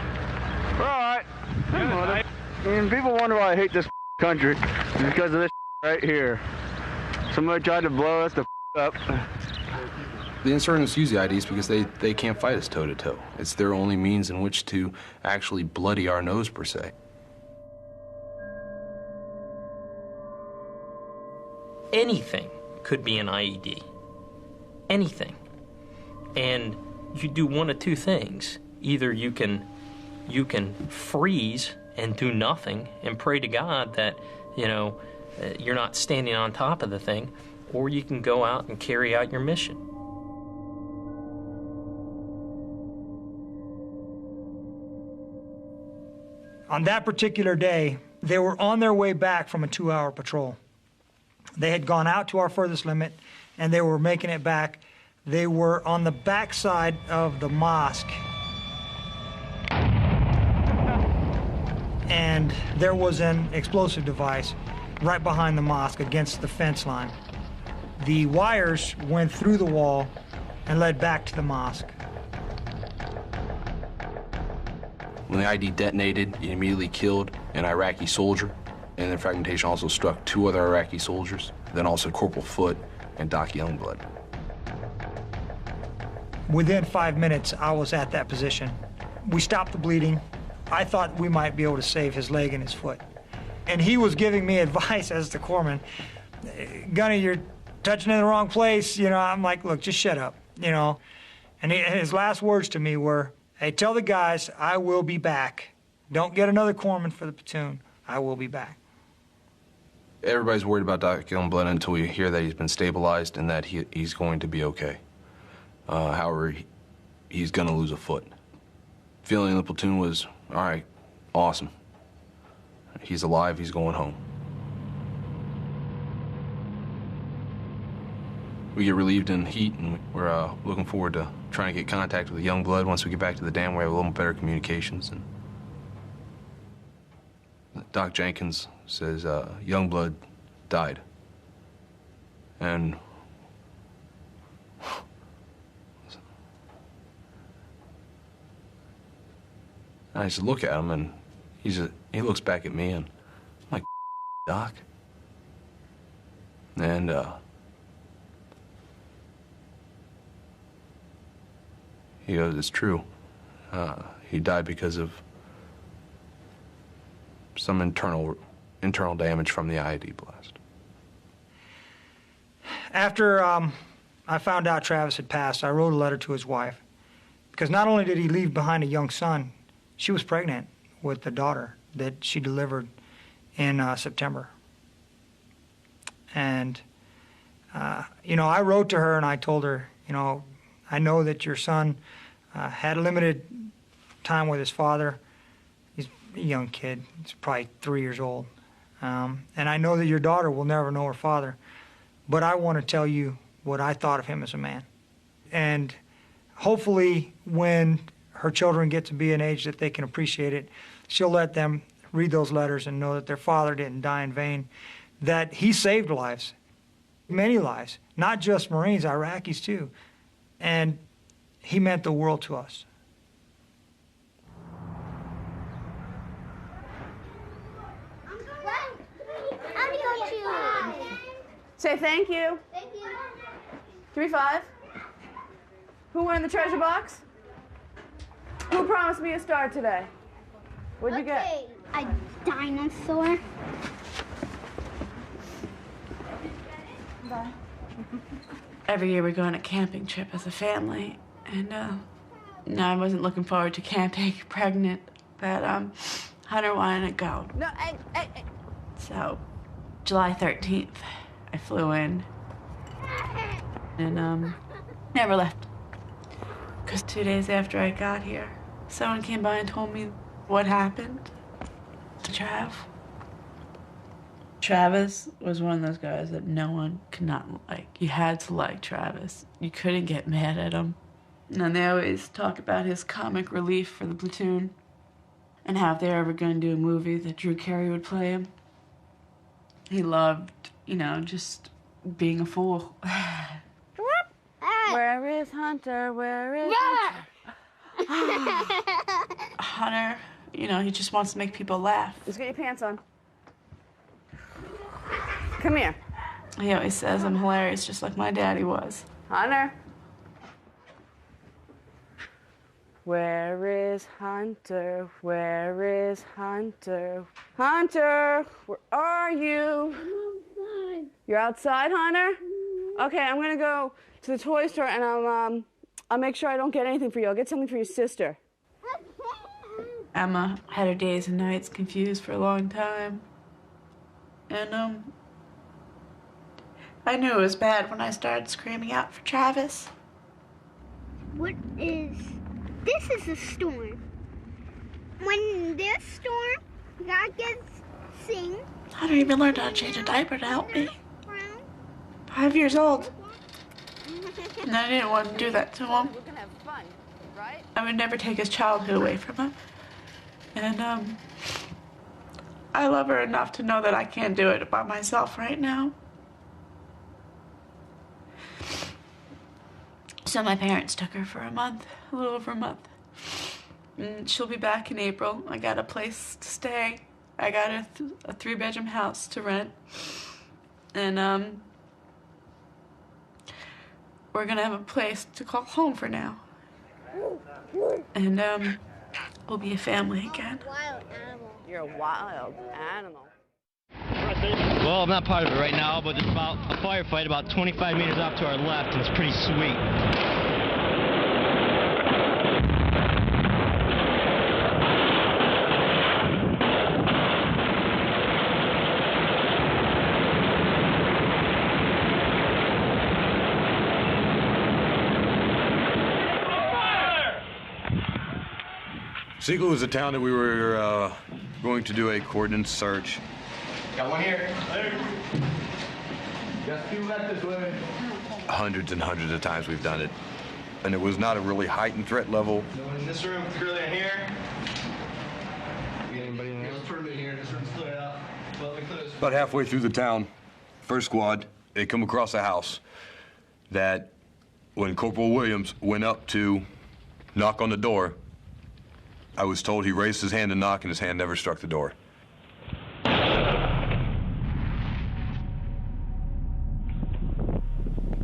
We're all right. I mean, people wonder why I hate this country. It's because of this right here. Somebody tried to blow us the up. The insurgents use the IDs because they can't fight us toe-to-toe. It's their only means in which to actually bloody our nose, per se. Anything could be an IED. Anything. And you do one of two things. Either you can freeze and do nothing and pray to God that, you're not standing on top of the thing, or you can go out and carry out your mission. On that particular day, they were on their way back from a 2-hour patrol. They had gone out to our furthest limit, and they were making it back. They were on the backside of the mosque. And there was an explosive device right behind the mosque against the fence line. The wires went through the wall and led back to the mosque. When the ID detonated, it immediately killed an Iraqi soldier, and the fragmentation also struck 2 other Iraqi soldiers, then also Corporal Foote and Doc Youngblood. Within 5 minutes, I was at that position. We stopped the bleeding. I thought we might be able to save his leg and his foot. And he was giving me advice as the corpsman. Gunny, you're touching in the wrong place. I'm like, look, just shut up, And his last words to me were, hey, tell the guys I will be back. Don't get another corpsman for the platoon. I will be back. Everybody's worried about Doc Youngblood until we hear that he's been stabilized and that he's going to be okay. However, he's going to lose a foot. Feeling in the platoon was, all right, awesome. He's alive, he's going home. We get relieved in heat, and we're looking forward to trying to get contact with Youngblood. Once we get back to the dam, we have a little better communications. And Doc Jenkins says Youngblood died. And I just look at him, and he looks back at me, and I'm like, Doc? And he goes, it's true. He died because of some internal damage from the IED blast. After I found out Travis had passed, I wrote a letter to his wife. Because not only did he leave behind a young son, she was pregnant with a daughter that she delivered in September. And, I wrote to her and I told her, I know that your son had limited time with his father. He's a young kid. He's probably 3 years old. And I know that your daughter will never know her father. But I want to tell you what I thought of him as a man. And hopefully when her children get to be an age that they can appreciate it, she'll let them read those letters and know that their father didn't die in vain, that he saved lives, many lives, not just Marines, Iraqis too. And he meant the world to us. Say thank you. Thank you. 3-5. Who won the treasure box? Who promised me a star today? What'd you get? A dinosaur. Bye. Every year we go on a camping trip as a family, and no, I wasn't looking forward to camping pregnant, but Hunter wanted to go. No, hey. So, July 13th, I flew in, and never left. Because 2 days after I got here, someone came by and told me what happened to Trav. Travis was one of those guys that no one could not like. You had to like Travis. You couldn't get mad at him. And they always talk about his comic relief for the platoon and how if they're ever going to do a movie that Drew Carey would play him. He loved, you know, just being a fool. Where is Hunter? Where is Hunter? Hunter, you know, he just wants to make people laugh. Just get your pants on. Come here. He always says I'm hilarious, just like my daddy was. Hunter. Where is Hunter? Where is Hunter? Hunter, where are you? I'm outside. You're outside, Hunter? Okay, I'm gonna go to the toy store and I'll make sure I don't get anything for you. I'll get something for your sister. Emma had her days and nights confused for a long time. And, I knew it was bad when I started screaming out for Travis. What is... This is a storm. When there's storm, God gets sing. I don't even learn how to change a diaper to help me. 5 years old. And I didn't want to do that to him. We're gonna have fun, right? I would never take his childhood away from him. And, I love her enough to know that I can't do it by myself right now. So my parents took her for a month, a little over a month. And she'll be back in April. I got a place to stay. I got a 3-bedroom house to rent. And, we're gonna have a place to call home for now. And, we'll be a family again. Wild animal. You're a wild animal. Well, I'm not part of it right now, but there's about a firefight about 25 meters off to our left, and it's pretty sweet. Siegel was a town that we were going to do a coordinate search. Got one here. Got 2 left this way. Hundreds and hundreds of times we've done it. And it was not a really heightened threat level. No one in this room, clearly in here. We got anybody in here? Let's put them in here. This room's cleared out. Well, let me clear this. About halfway through the town, first squad, they come across a house that when Corporal Williams went up to knock on the door, I was told he raised his hand to knock and his hand never struck the door.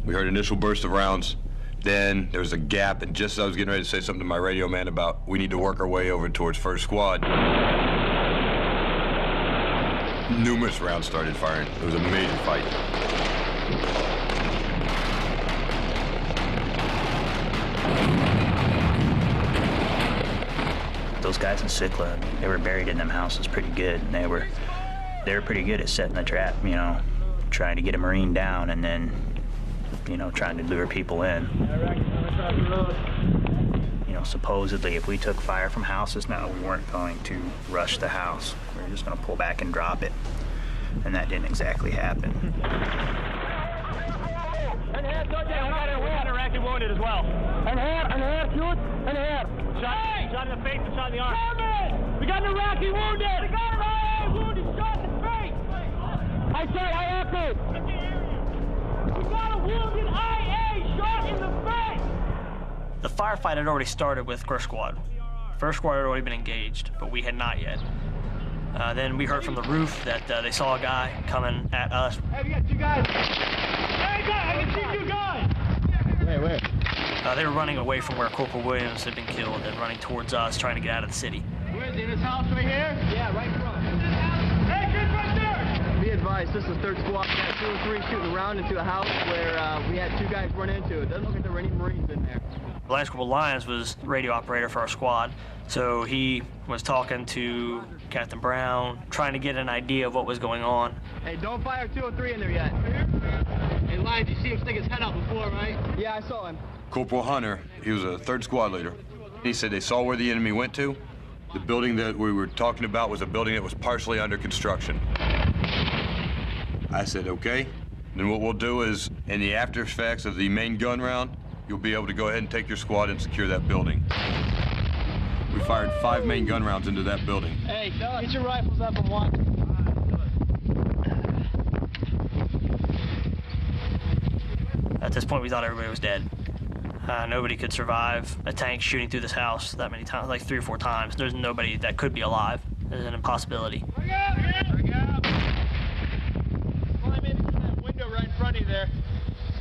We heard initial burst of rounds. Then there was a gap, and just as I was getting ready to say something to my radio man about we need to work our way over towards first squad, numerous rounds started firing. It was a major fight. Those guys in Sikla, they were buried in them houses pretty good, and they were pretty good at setting the trap, you know, trying to get a Marine down and then, you know, trying to lure people in. You know, supposedly if we took fire from houses now, we weren't going to rush the house. We were just going to pull back and drop it. And that didn't exactly happen. We got Iraqi wounded as well. And here, shoot, and here. Shot in the face and shot in the arm. We got an Iraqi wounded! We got an IA wounded, shot in the face! I said IAP! We got a wounded IA shot in the face! The firefight had already started with first squad. First squad had already been engaged, but we had not yet. Then we heard from the roof that they saw a guy coming at us. Hey, we got 2 guys! Hey, guys, I can see 2 guys! Where? They were running away from where Corporal Williams had been killed and running towards us, trying to get out of the city. Where's in this house right here? Yeah, right in front. Hey, kids, right there! Be advised, this is 3rd Squad. We had 2 or 3 shooting around into a house where we had 2 guys run into. It doesn't look like there were any Marines in there. Lance Corporal Lyons was the radio operator for our squad, so he was talking to Captain Brown, trying to get an idea of what was going on. Hey, don't fire 2 or 3 in there yet. Hey, Lyons, you see him stick his head out before, right? Yeah, I saw him. Corporal Hunter, he was a 3rd squad leader. He said they saw where the enemy went to. The building that we were talking about was a building that was partially under construction. I said, okay. Then what we'll do is, in the after effects of the main gun round, you'll be able to go ahead and take your squad and secure that building. We fired 5 main gun rounds into that building. Hey, get your rifles up and watch. At this point, we thought everybody was dead. Nobody could survive a tank shooting through this house that many times, like 3 or 4 times. There's nobody that could be alive. It's an impossibility. Climb into that window right in front of you there.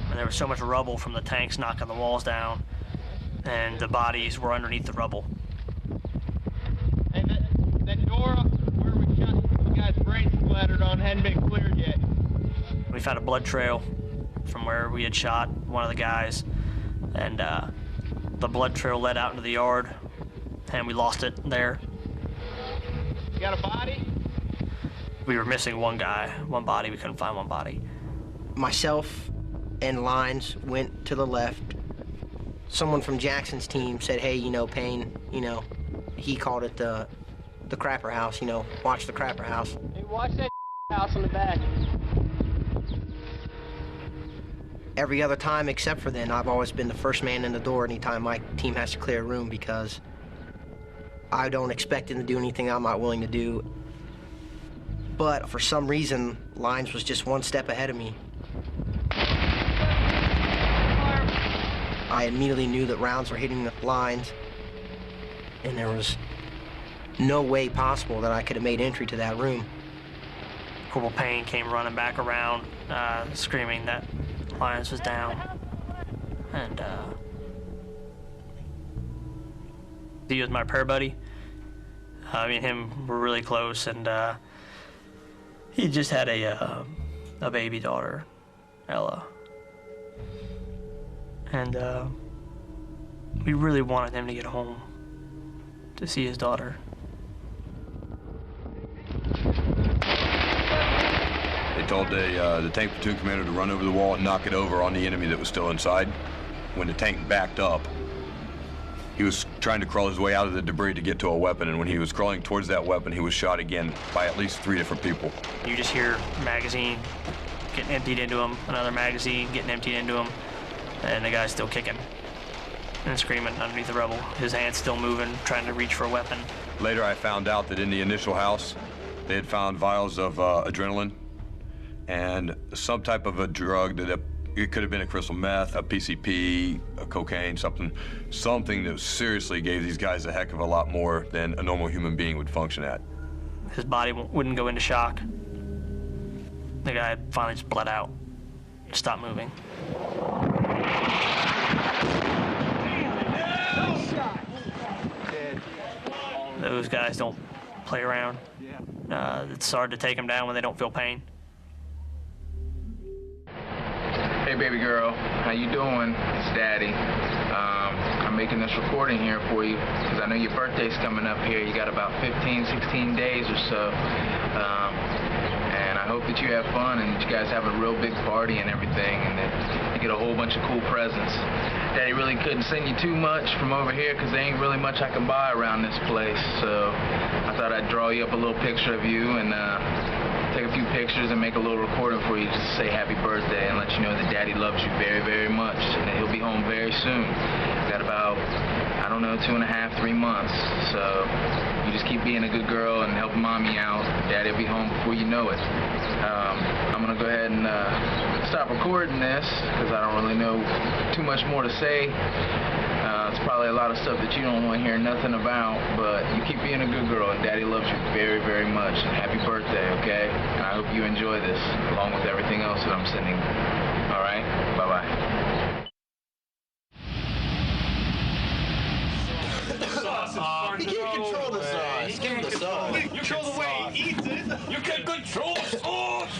And there was so much rubble from the tanks knocking the walls down, and the bodies were underneath the rubble. Hey, that door where we shot the guy's brain splattered on hadn't been cleared yet. We found a blood trail from where we had shot one of the guys, and the blood trail led out into the yard, and we lost it there. You got a body? We were missing one guy, one body. We couldn't find one body. Myself and Lines went to the left. Someone from Jackson's team said, hey, you know, Payne, you know, he called it the crapper house, you know, watch the crapper house. Hey, watch that house on the back. Every other time except for then, I've always been the first man in the door anytime my team has to clear a room, because I don't expect him to do anything I'm not willing to do. But for some reason, Lines was just one step ahead of me. I immediately knew that rounds were hitting the Lines, and there was no way possible that I could have made entry to that room. Corporal Payne came running back around, screaming that Lines was down, and he was my prayer buddy. Me and him were really close, and he just had a baby daughter, Ella, and we really wanted him to get home to see his daughter. They told the tank platoon commander to run over the wall and knock it over on the enemy that was still inside. When the tank backed up, he was trying to crawl his way out of the debris to get to a weapon, and when he was crawling towards that weapon, he was shot again by at least 3 different people. You just hear magazine getting emptied into him, another magazine getting emptied into him, and the guy's still kicking and screaming underneath the rubble. His hand's still moving, trying to reach for a weapon. Later, I found out that in the initial house, they had found vials of adrenaline and some type of a drug that it could have been a crystal meth, a PCP, a cocaine, something that seriously gave these guys a heck of a lot more than a normal human being would function at. His body wouldn't go into shock. The guy finally just bled out, stopped moving. Those guys don't play around. It's hard to take them down when they don't feel pain. Hey baby girl, how you doing? It's Daddy. I'm making this recording here for you because I know your birthday's coming up here. You got about 15, 16 days or so. And I hope that you have fun and that you guys have a real big party and everything, and that you get a whole bunch of cool presents. Daddy really couldn't send you too much from over here because there ain't really much I can buy around this place. So I thought I'd draw you up a little picture of you and take a few pictures and make a little recording for you just to say happy birthday and let you know that Daddy loves you very, very much and that he'll be home very soon. Got about, I don't know, 2.5, 3 months. So you just keep being a good girl and helping Mommy out. Daddy'll be home before you know it. I'm going to go ahead and stop recording this because I don't really know too much more to say. It's probably a lot of stuff that you don't want to hear nothing about, but you keep being a good girl, and Daddy loves you very, very much. And happy birthday, okay? And I hope you enjoy this, along with everything else that I'm sending. All right? Bye-bye. You can't control the sauce. Give him the sauce. You control the way he eats it. You can control the sauce.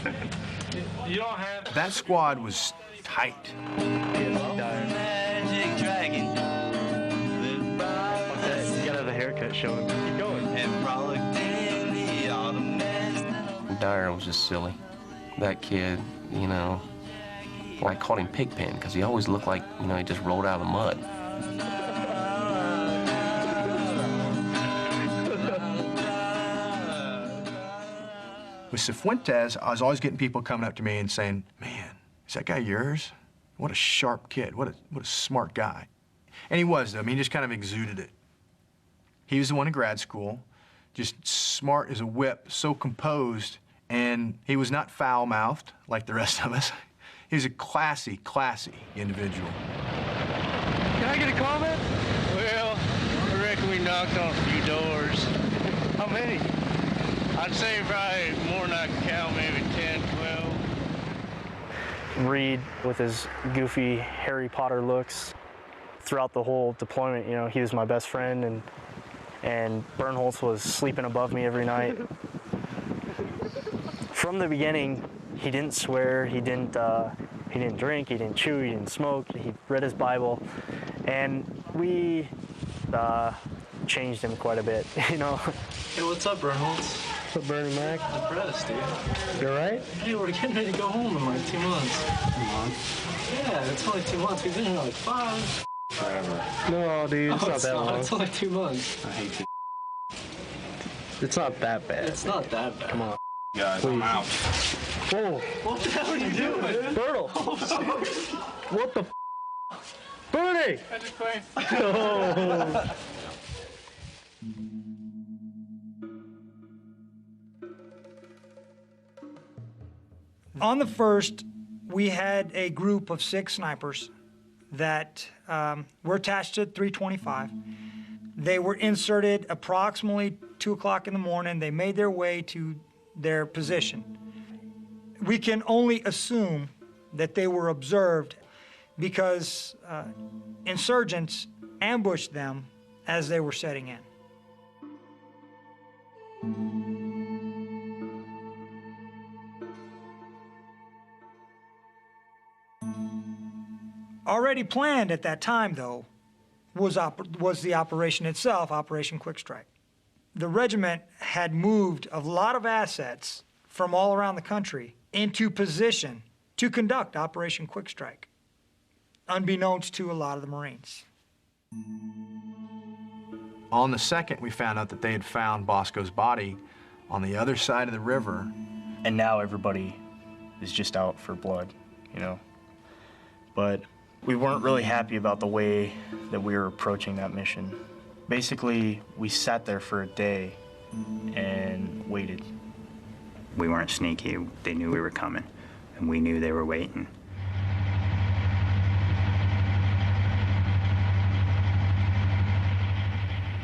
You don't have... That squad was tight. Magic dragon. You gotta have a haircut showing. Keep going. And frolicked in the autumn nest. Dyer was just silly. That kid, you know, I called him Pigpen because he always looked like, you know, he just rolled out of the mud. With Cifuentes, I was always getting people coming up to me and saying, man, is that guy yours? What a sharp kid. What a smart guy. And he was, though. I mean, he just kind of exuded it. He was the one in grad school, just smart as a whip, so composed, and he was not foul-mouthed like the rest of us. He was a classy, classy individual. Can I get a comment? Well, I reckon we knocked on a few doors. How many? I'd say probably more than I can count, maybe 10, 12. Reed, with his goofy Harry Potter looks, throughout the whole deployment, you know, he was my best friend, and Bernholtz was sleeping above me every night. From the beginning, he didn't swear, he didn't drink, he didn't chew, he didn't smoke, he read his Bible, and we changed him quite a bit, you know. Hey, what's up, Bernholtz? What's up, Bernie Mac? Depressed, dude. You alright? Hey, we're getting ready to go home in like 2 months. 2 months? Yeah, it's only 2 months. We've been here like 5. Forever. No, dude, it's not that long. It's only 2 months. I hate you. It's not that bad. It's not that bad. Come on. Guys, please. I'm out. Whoa. What the hell are you doing? Bertle. Oh, sorry. What the Bernie! I just played. Oh. On the first, we had a group of 6 snipers that were attached to 325. They were inserted approximately 2 o'clock in the morning. They made their way to their position. We can only assume that they were observed because insurgents ambushed them as they were setting in. Already planned at that time, though, was the operation itself, Operation Quick Strike. The regiment had moved a lot of assets from all around the country into position to conduct Operation Quick Strike, unbeknownst to a lot of the Marines. On the second, we found out that they had found Bosco's body on the other side of the river. And now everybody is just out for blood, you know. But we weren't really happy about the way that we were approaching that mission. Basically, we sat there for a day and waited. We weren't sneaky. They knew we were coming, and we knew they were waiting.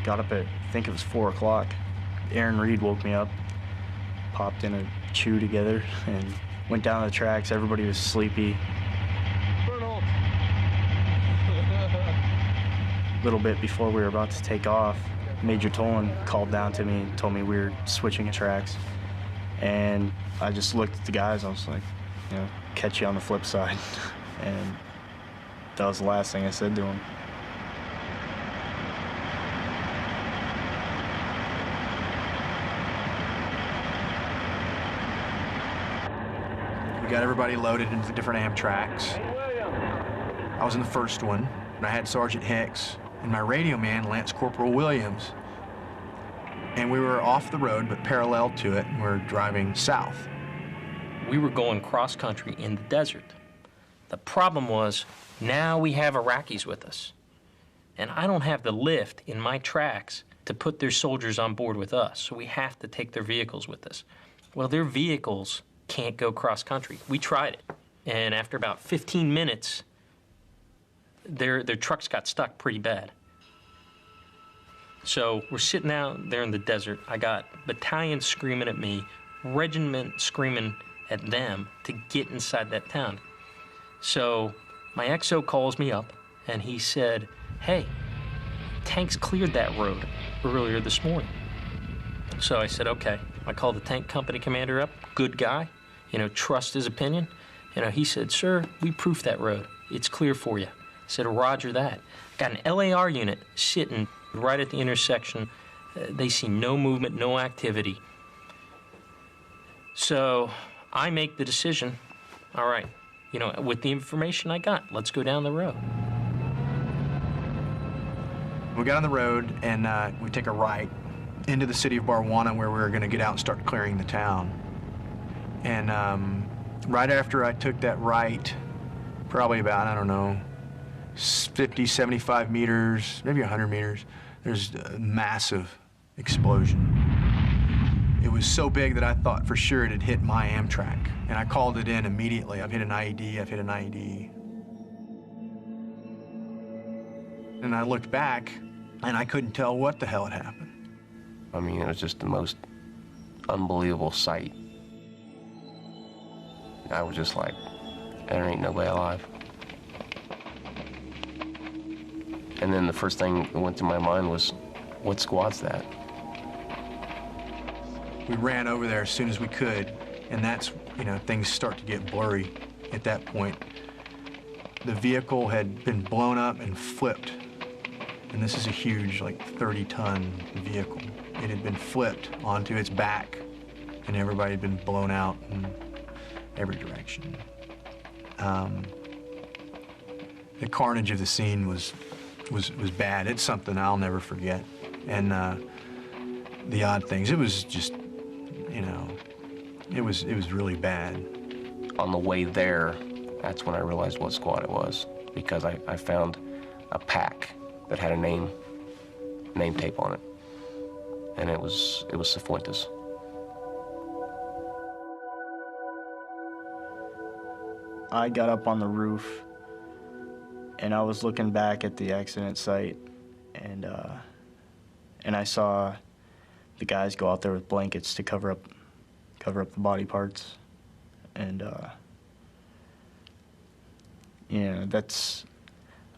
Got up at, I think it was 4 o'clock. Aaron Reed woke me up, popped in a chew together, and went down the tracks. Everybody was sleepy. A little bit before we were about to take off, Major Tolan called down to me and told me we were switching tracks. And I just looked at the guys, I was like, you know, catch you on the flip side. And that was the last thing I said to them. We got everybody loaded into the different Amtraks. I was in the first one, and I had Sergeant Hicks and my radio man, Lance Corporal Williams. And we were off the road, but parallel to it, and we're driving south. We were going cross-country in the desert. The problem was, now we have Iraqis with us. And I don't have the lift in my tracks to put their soldiers on board with us, so we have to take their vehicles with us. Well, their vehicles can't go cross-country. We tried it, and after about 15 minutes, their trucks got stuck pretty bad. So we're sitting out there in the desert. I got battalions screaming at me, regiment screaming at them to get inside that town. So my XO calls me up, and he said, hey, tanks cleared that road earlier this morning. So I said, okay. I called the tank company commander up, good guy, you know, trust his opinion. You know, he said, sir, we proofed that road. It's clear for you. I said, roger that. Got an LAR unit sitting right at the intersection. They see no movement, no activity. So I make the decision, all right, you know, with the information I got, let's go down the road. We got on the road, and we take a right into the city of Barwana, where we were going to get out and start clearing the town. And right after I took that right, probably about, I don't know, 50, 75 meters, maybe 100 meters. There's a massive explosion. It was so big that I thought for sure it had hit my Amtrak, and I called it in immediately. I've hit an IED, I've hit an IED. And I looked back, and I couldn't tell what the hell had happened. I mean, it was just the most unbelievable sight. I was just like, there ain't nobody alive. And then the first thing that went through my mind was, what squad's that? We ran over there as soon as we could, and that's, things start to get blurry at that point. The vehicle had been blown up and flipped, and this is a huge, like 30-ton vehicle. It had been flipped onto its back, and everybody had been blown out in every direction. The carnage of the scene was bad. It's something I'll never forget. And the odd things, it was just, it was really bad. On the way there, that's when I realized what squad it was, because I found a pack that had a name tape on it, and it was Cifuentes. I got up on the roof, and I was looking back at the accident site, and I saw the guys go out there with blankets to cover up the body parts, and I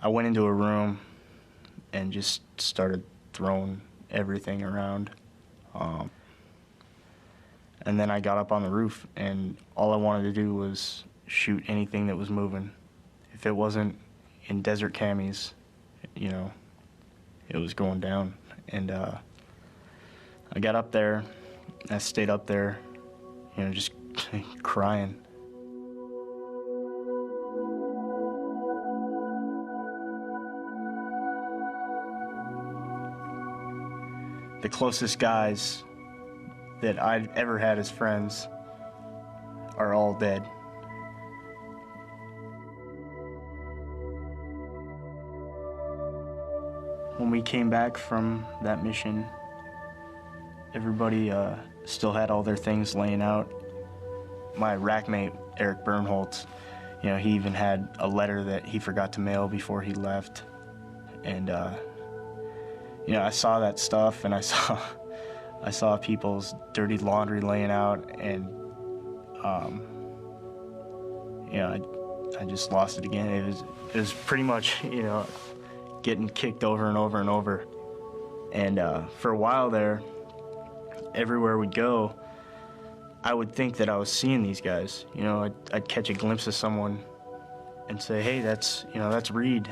went into a room and just started throwing everything around, and then I got up on the roof, and all I wanted to do was shoot anything that was moving. If it wasn't in desert camis, it was going down. And I got up there, I stayed up there, just crying. The closest guys that I'd ever had as friends are all dead. When we came back from that mission, everybody still had all their things laying out. My rack mate, Eric Bernholtz, he even had a letter that he forgot to mail before he left. And, I saw that stuff, and I saw people's dirty laundry laying out, and, I just lost it again. It was pretty much, getting kicked over and over and over. And for a while there, everywhere we'd go, I would think that I was seeing these guys. I'd catch a glimpse of someone and say, hey, that's Reed.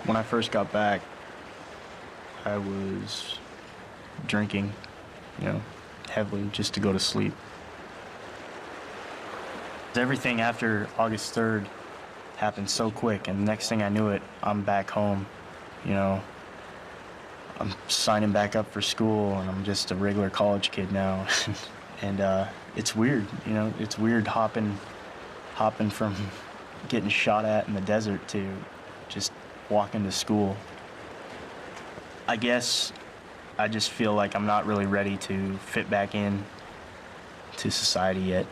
When I first got back, I was drinking, heavily just to go to sleep. Everything after August 3rd happened so quick, and the next thing I knew it, I'm back home. I'm signing back up for school, and I'm just a regular college kid now. And it's weird, it's weird hopping from getting shot at in the desert to just walking to school. I guess I just feel like I'm not really ready to fit back in to society yet.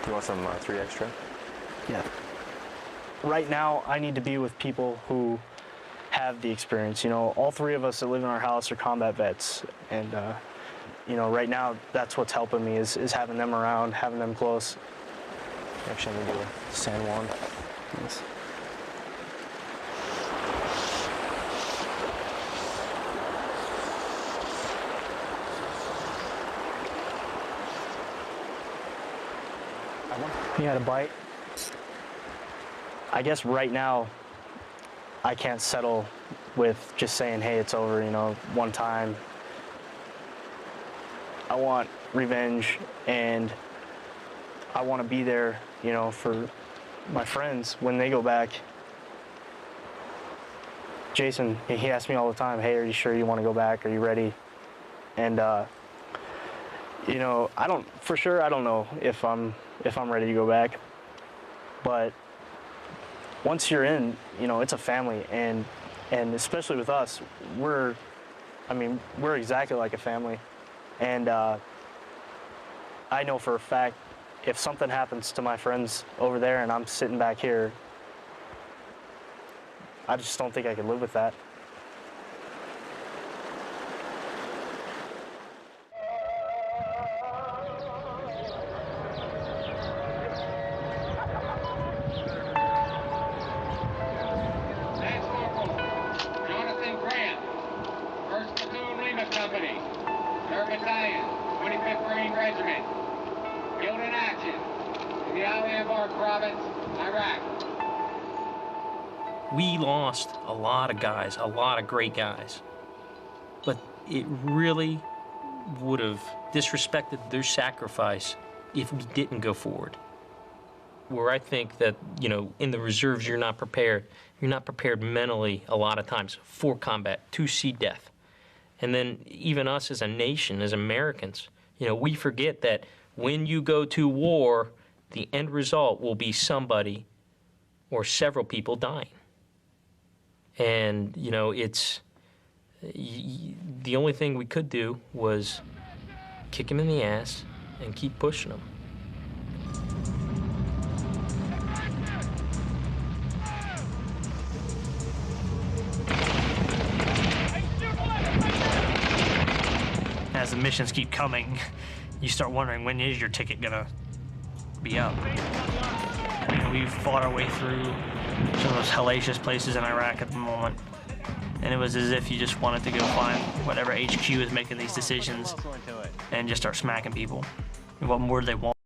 You want some 3 extra? Yeah. Right now, I need to be with people who have the experience. All 3 of us that live in our house are combat vets, and right now that's what's helping me is having them around, having them close. Actually, I'm gonna do a San Juan. Yes. problem? He had a bite. I guess right now, I can't settle with just saying, hey, it's over, you know, one time. I want revenge, and I want to be there, you know, for my friends when they go back. Jason, he asks me all the time, hey, are you sure you want to go back? Are you ready? And, you know, I don't know if I'm ready to go back. But once you're in, you know, it's a family, and especially with us, we're exactly like a family. And I know for a fact, if something happens to my friends over there and I'm sitting back here, I just don't think I could live with that. Jonathan Grant, 1st Platoon Lima Company, 3rd Battalion, 25th Marine Regiment, killed in action in the Al Anbar Province, Iraq. We lost a lot of guys, a lot of great guys, but it really would have disrespected their sacrifice if we didn't go forward. Where I think that, you know, in the reserves, you're not prepared. You're not prepared mentally a lot of times for combat, to see death. And then even us as a nation, as Americans, you know, we forget that when you go to war, the end result will be somebody or several people dying. And, you know, it's the only thing we could do was kick him in the ass and keep pushing him. As the missions keep coming, you start wondering, when is your ticket gonna be up? I mean, we've fought our way through some of those hellacious places in Iraq at the moment, and it was as if you just wanted to go find whatever HQ is making these decisions and just start smacking people. What more do they want?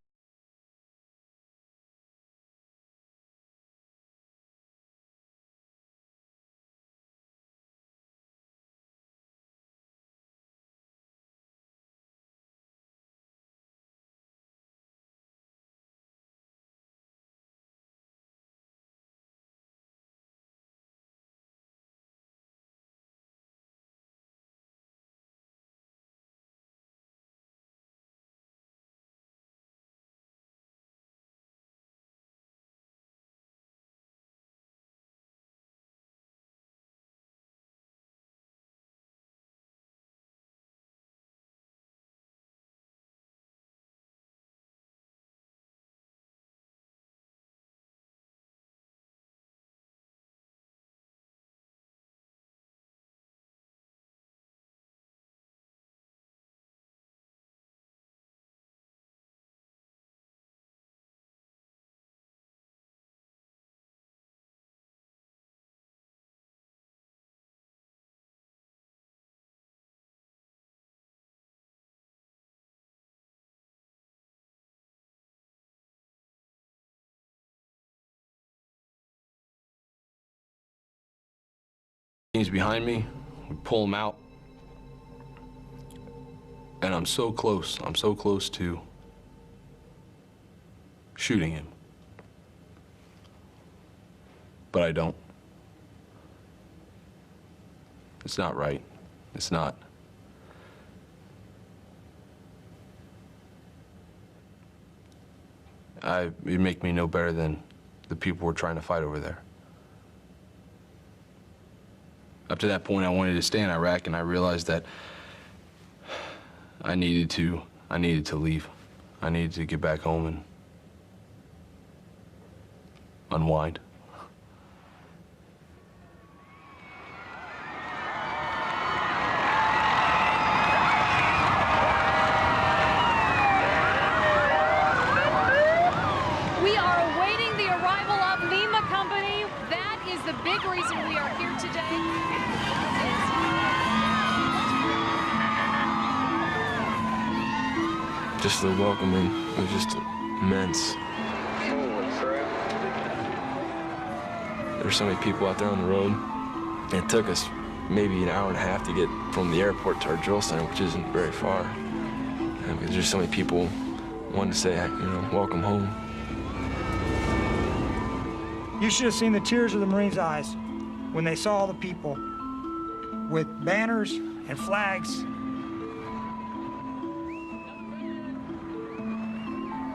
He's behind me, we pull him out, and I'm so close to shooting him. But I don't. It's not right. It's not. It'd make me no better than the people we're trying to fight over there. Up to that point, I wanted to stay in Iraq, and I realized that I needed to leave. I needed to get back home and unwind. We are awaiting the arrival of Lima Company. That is the big reason we are here today. Just the welcoming was just immense. There's so many people out there on the road. It took us maybe an hour and a half to get from the airport to our drill center, which isn't very far. And because there's so many people wanting to say, welcome home. You should have seen the tears of the Marines' eyes when they saw the people with banners and flags.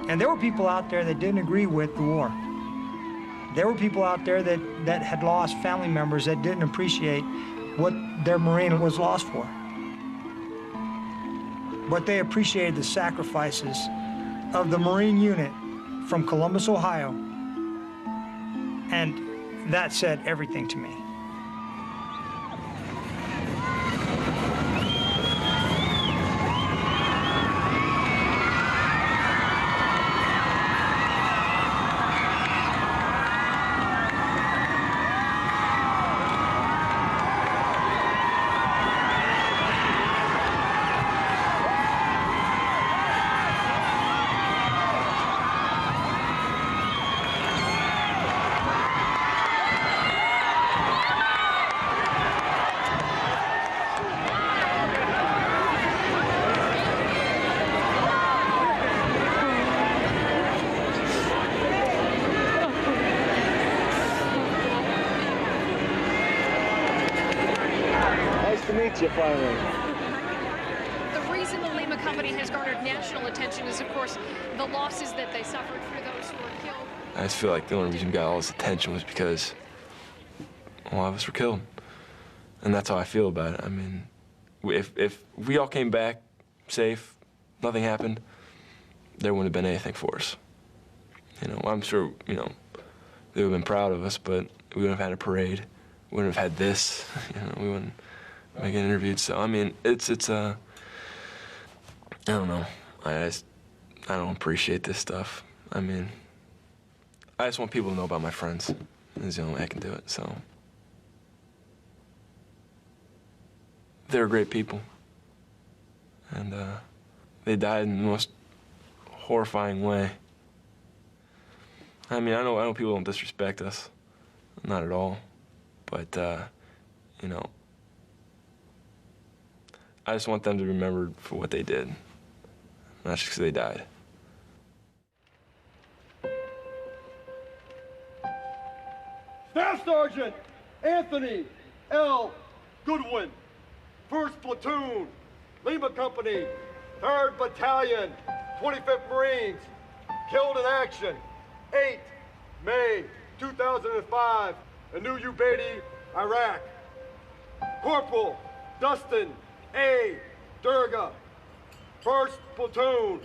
And there were people out there that didn't agree with the war. There were people out there that had lost family members that didn't appreciate what their Marine was lost for. But they appreciated the sacrifices of the Marine unit from Columbus, Ohio. And that said everything to me. You finally. The reason the Lima Company has garnered national attention is, of course, the losses that they suffered for those who were killed. I just feel like the only reason we got all this attention was because a lot of us were killed. And that's how I feel about it. I mean, if we all came back safe, nothing happened, there wouldn't have been anything for us. I'm sure, they would have been proud of us, but we wouldn't have had a parade. We wouldn't have had this. We wouldn't make an interview. So, I mean, it's I don't know. I don't appreciate this stuff. I mean, I just want people to know about my friends. That's the only way I can do it, so. They're great people. And they died in the most horrifying way. I mean, I know people don't disrespect us. Not at all. But, I just want them to be remembered for what they did, not just because they died. Staff Sergeant Anthony L. Goodwin, 1st Platoon, Lima Company, 3rd Battalion, 25th Marines, killed in action, 8 May 2005, in New Ubaidi, Iraq. Corporal Dustin A. Durga, 1st Platoon,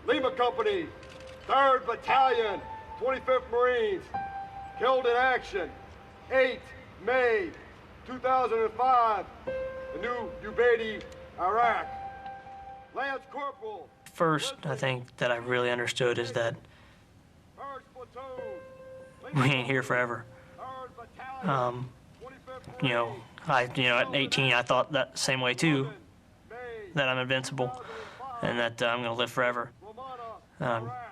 Lima Company, 3rd Battalion, 25th Marines, killed in action, 8 May 2005, in New Ubaidi, Iraq. Lance Corporal. First, I think that I really understood is that we ain't here forever. At 18, I thought that same way too, that I'm invincible and that I'm gonna live forever.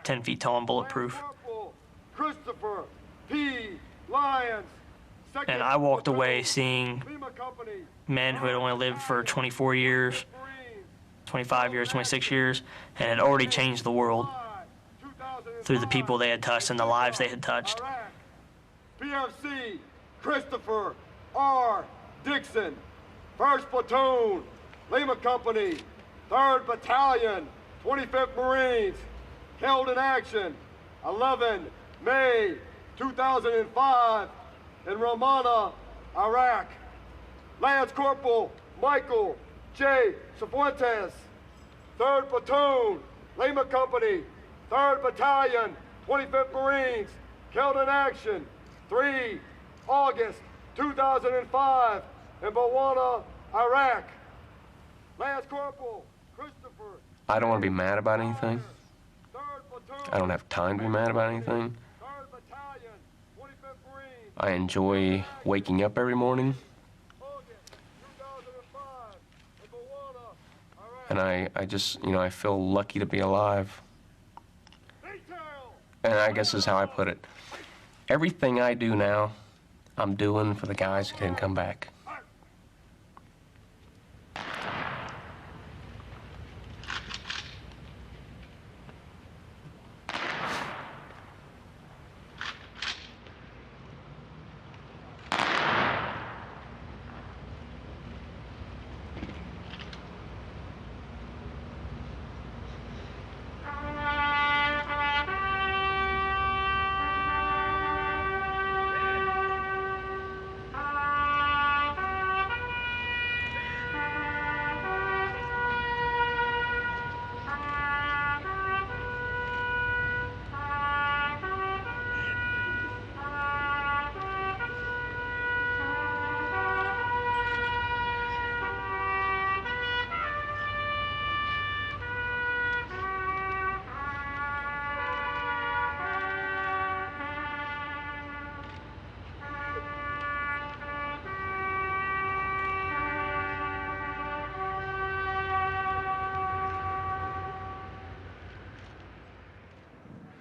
10 feet tall and bulletproof. Christopher P. Lyons. And I walked away seeing men who had only lived for 24 years, 25 years, 26 years, and had already changed the world through the people they had touched and the lives they had touched. PFC Christopher R. Dixon, 1st Platoon, Lima Company, 3rd Battalion, 25th Marines, killed in action, 11 May 2005, in Ramana, Iraq. Lance Corporal Michael J. Cifuentes, 3rd Platoon, Lima Company, 3rd Battalion, 25th Marines, killed in action, 3 August 2005, in Bawana, Iraq. Lance Corporal Christopher. I don't want to be mad about anything. I don't have time to be mad about anything. I enjoy waking up every morning. And I just, I feel lucky to be alive. And I guess is how I put it. Everything I do now I'm doing for the guys who didn't come back.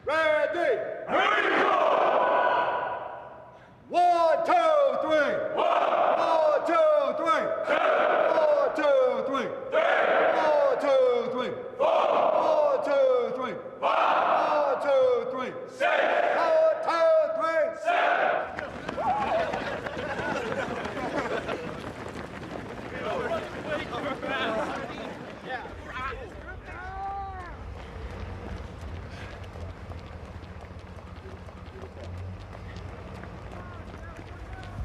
Ready! Ready! 1, 2, 3! 1, 2, 3! 1, 2, 3! 1, 2, 3! 1, 2, 3! 1, 2, 3! 1, 2, 3! 1, 2, 3!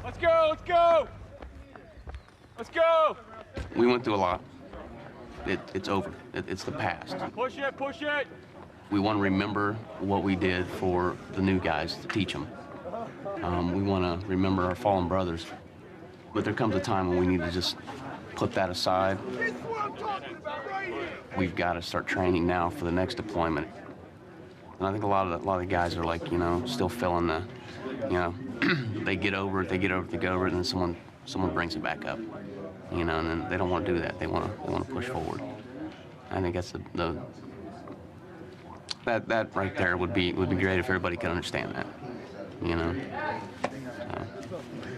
Let's go, let's go! Let's go! We went through a lot. It's over. It's the past. Push it, push it! We want to remember what we did for the new guys to teach them. We want to remember our fallen brothers. But there comes a time when we need to just put that aside. We've got to start training now for the next deployment. And I think a lot of the guys are like, you know, still feeling the, you know, they get over it, and then someone brings it back up, you know, and then they don't want to do that. They want to push forward. I think that's that right there would be great if everybody could understand that, you know.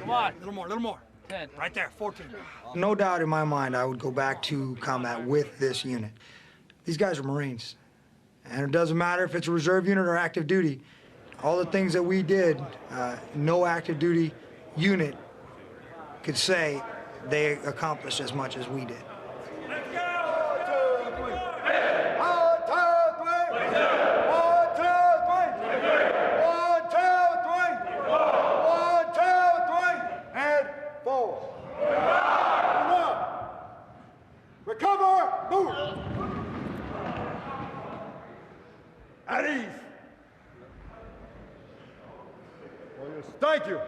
Come on, a little more. 10. Right there, 14. No doubt in my mind, I would go back to combat with this unit. These guys are Marines, and it doesn't matter if it's a reserve unit or active duty. All the things that we did, no active duty unit could say they accomplished as much as we did. Recover, move! At ease. Thank you.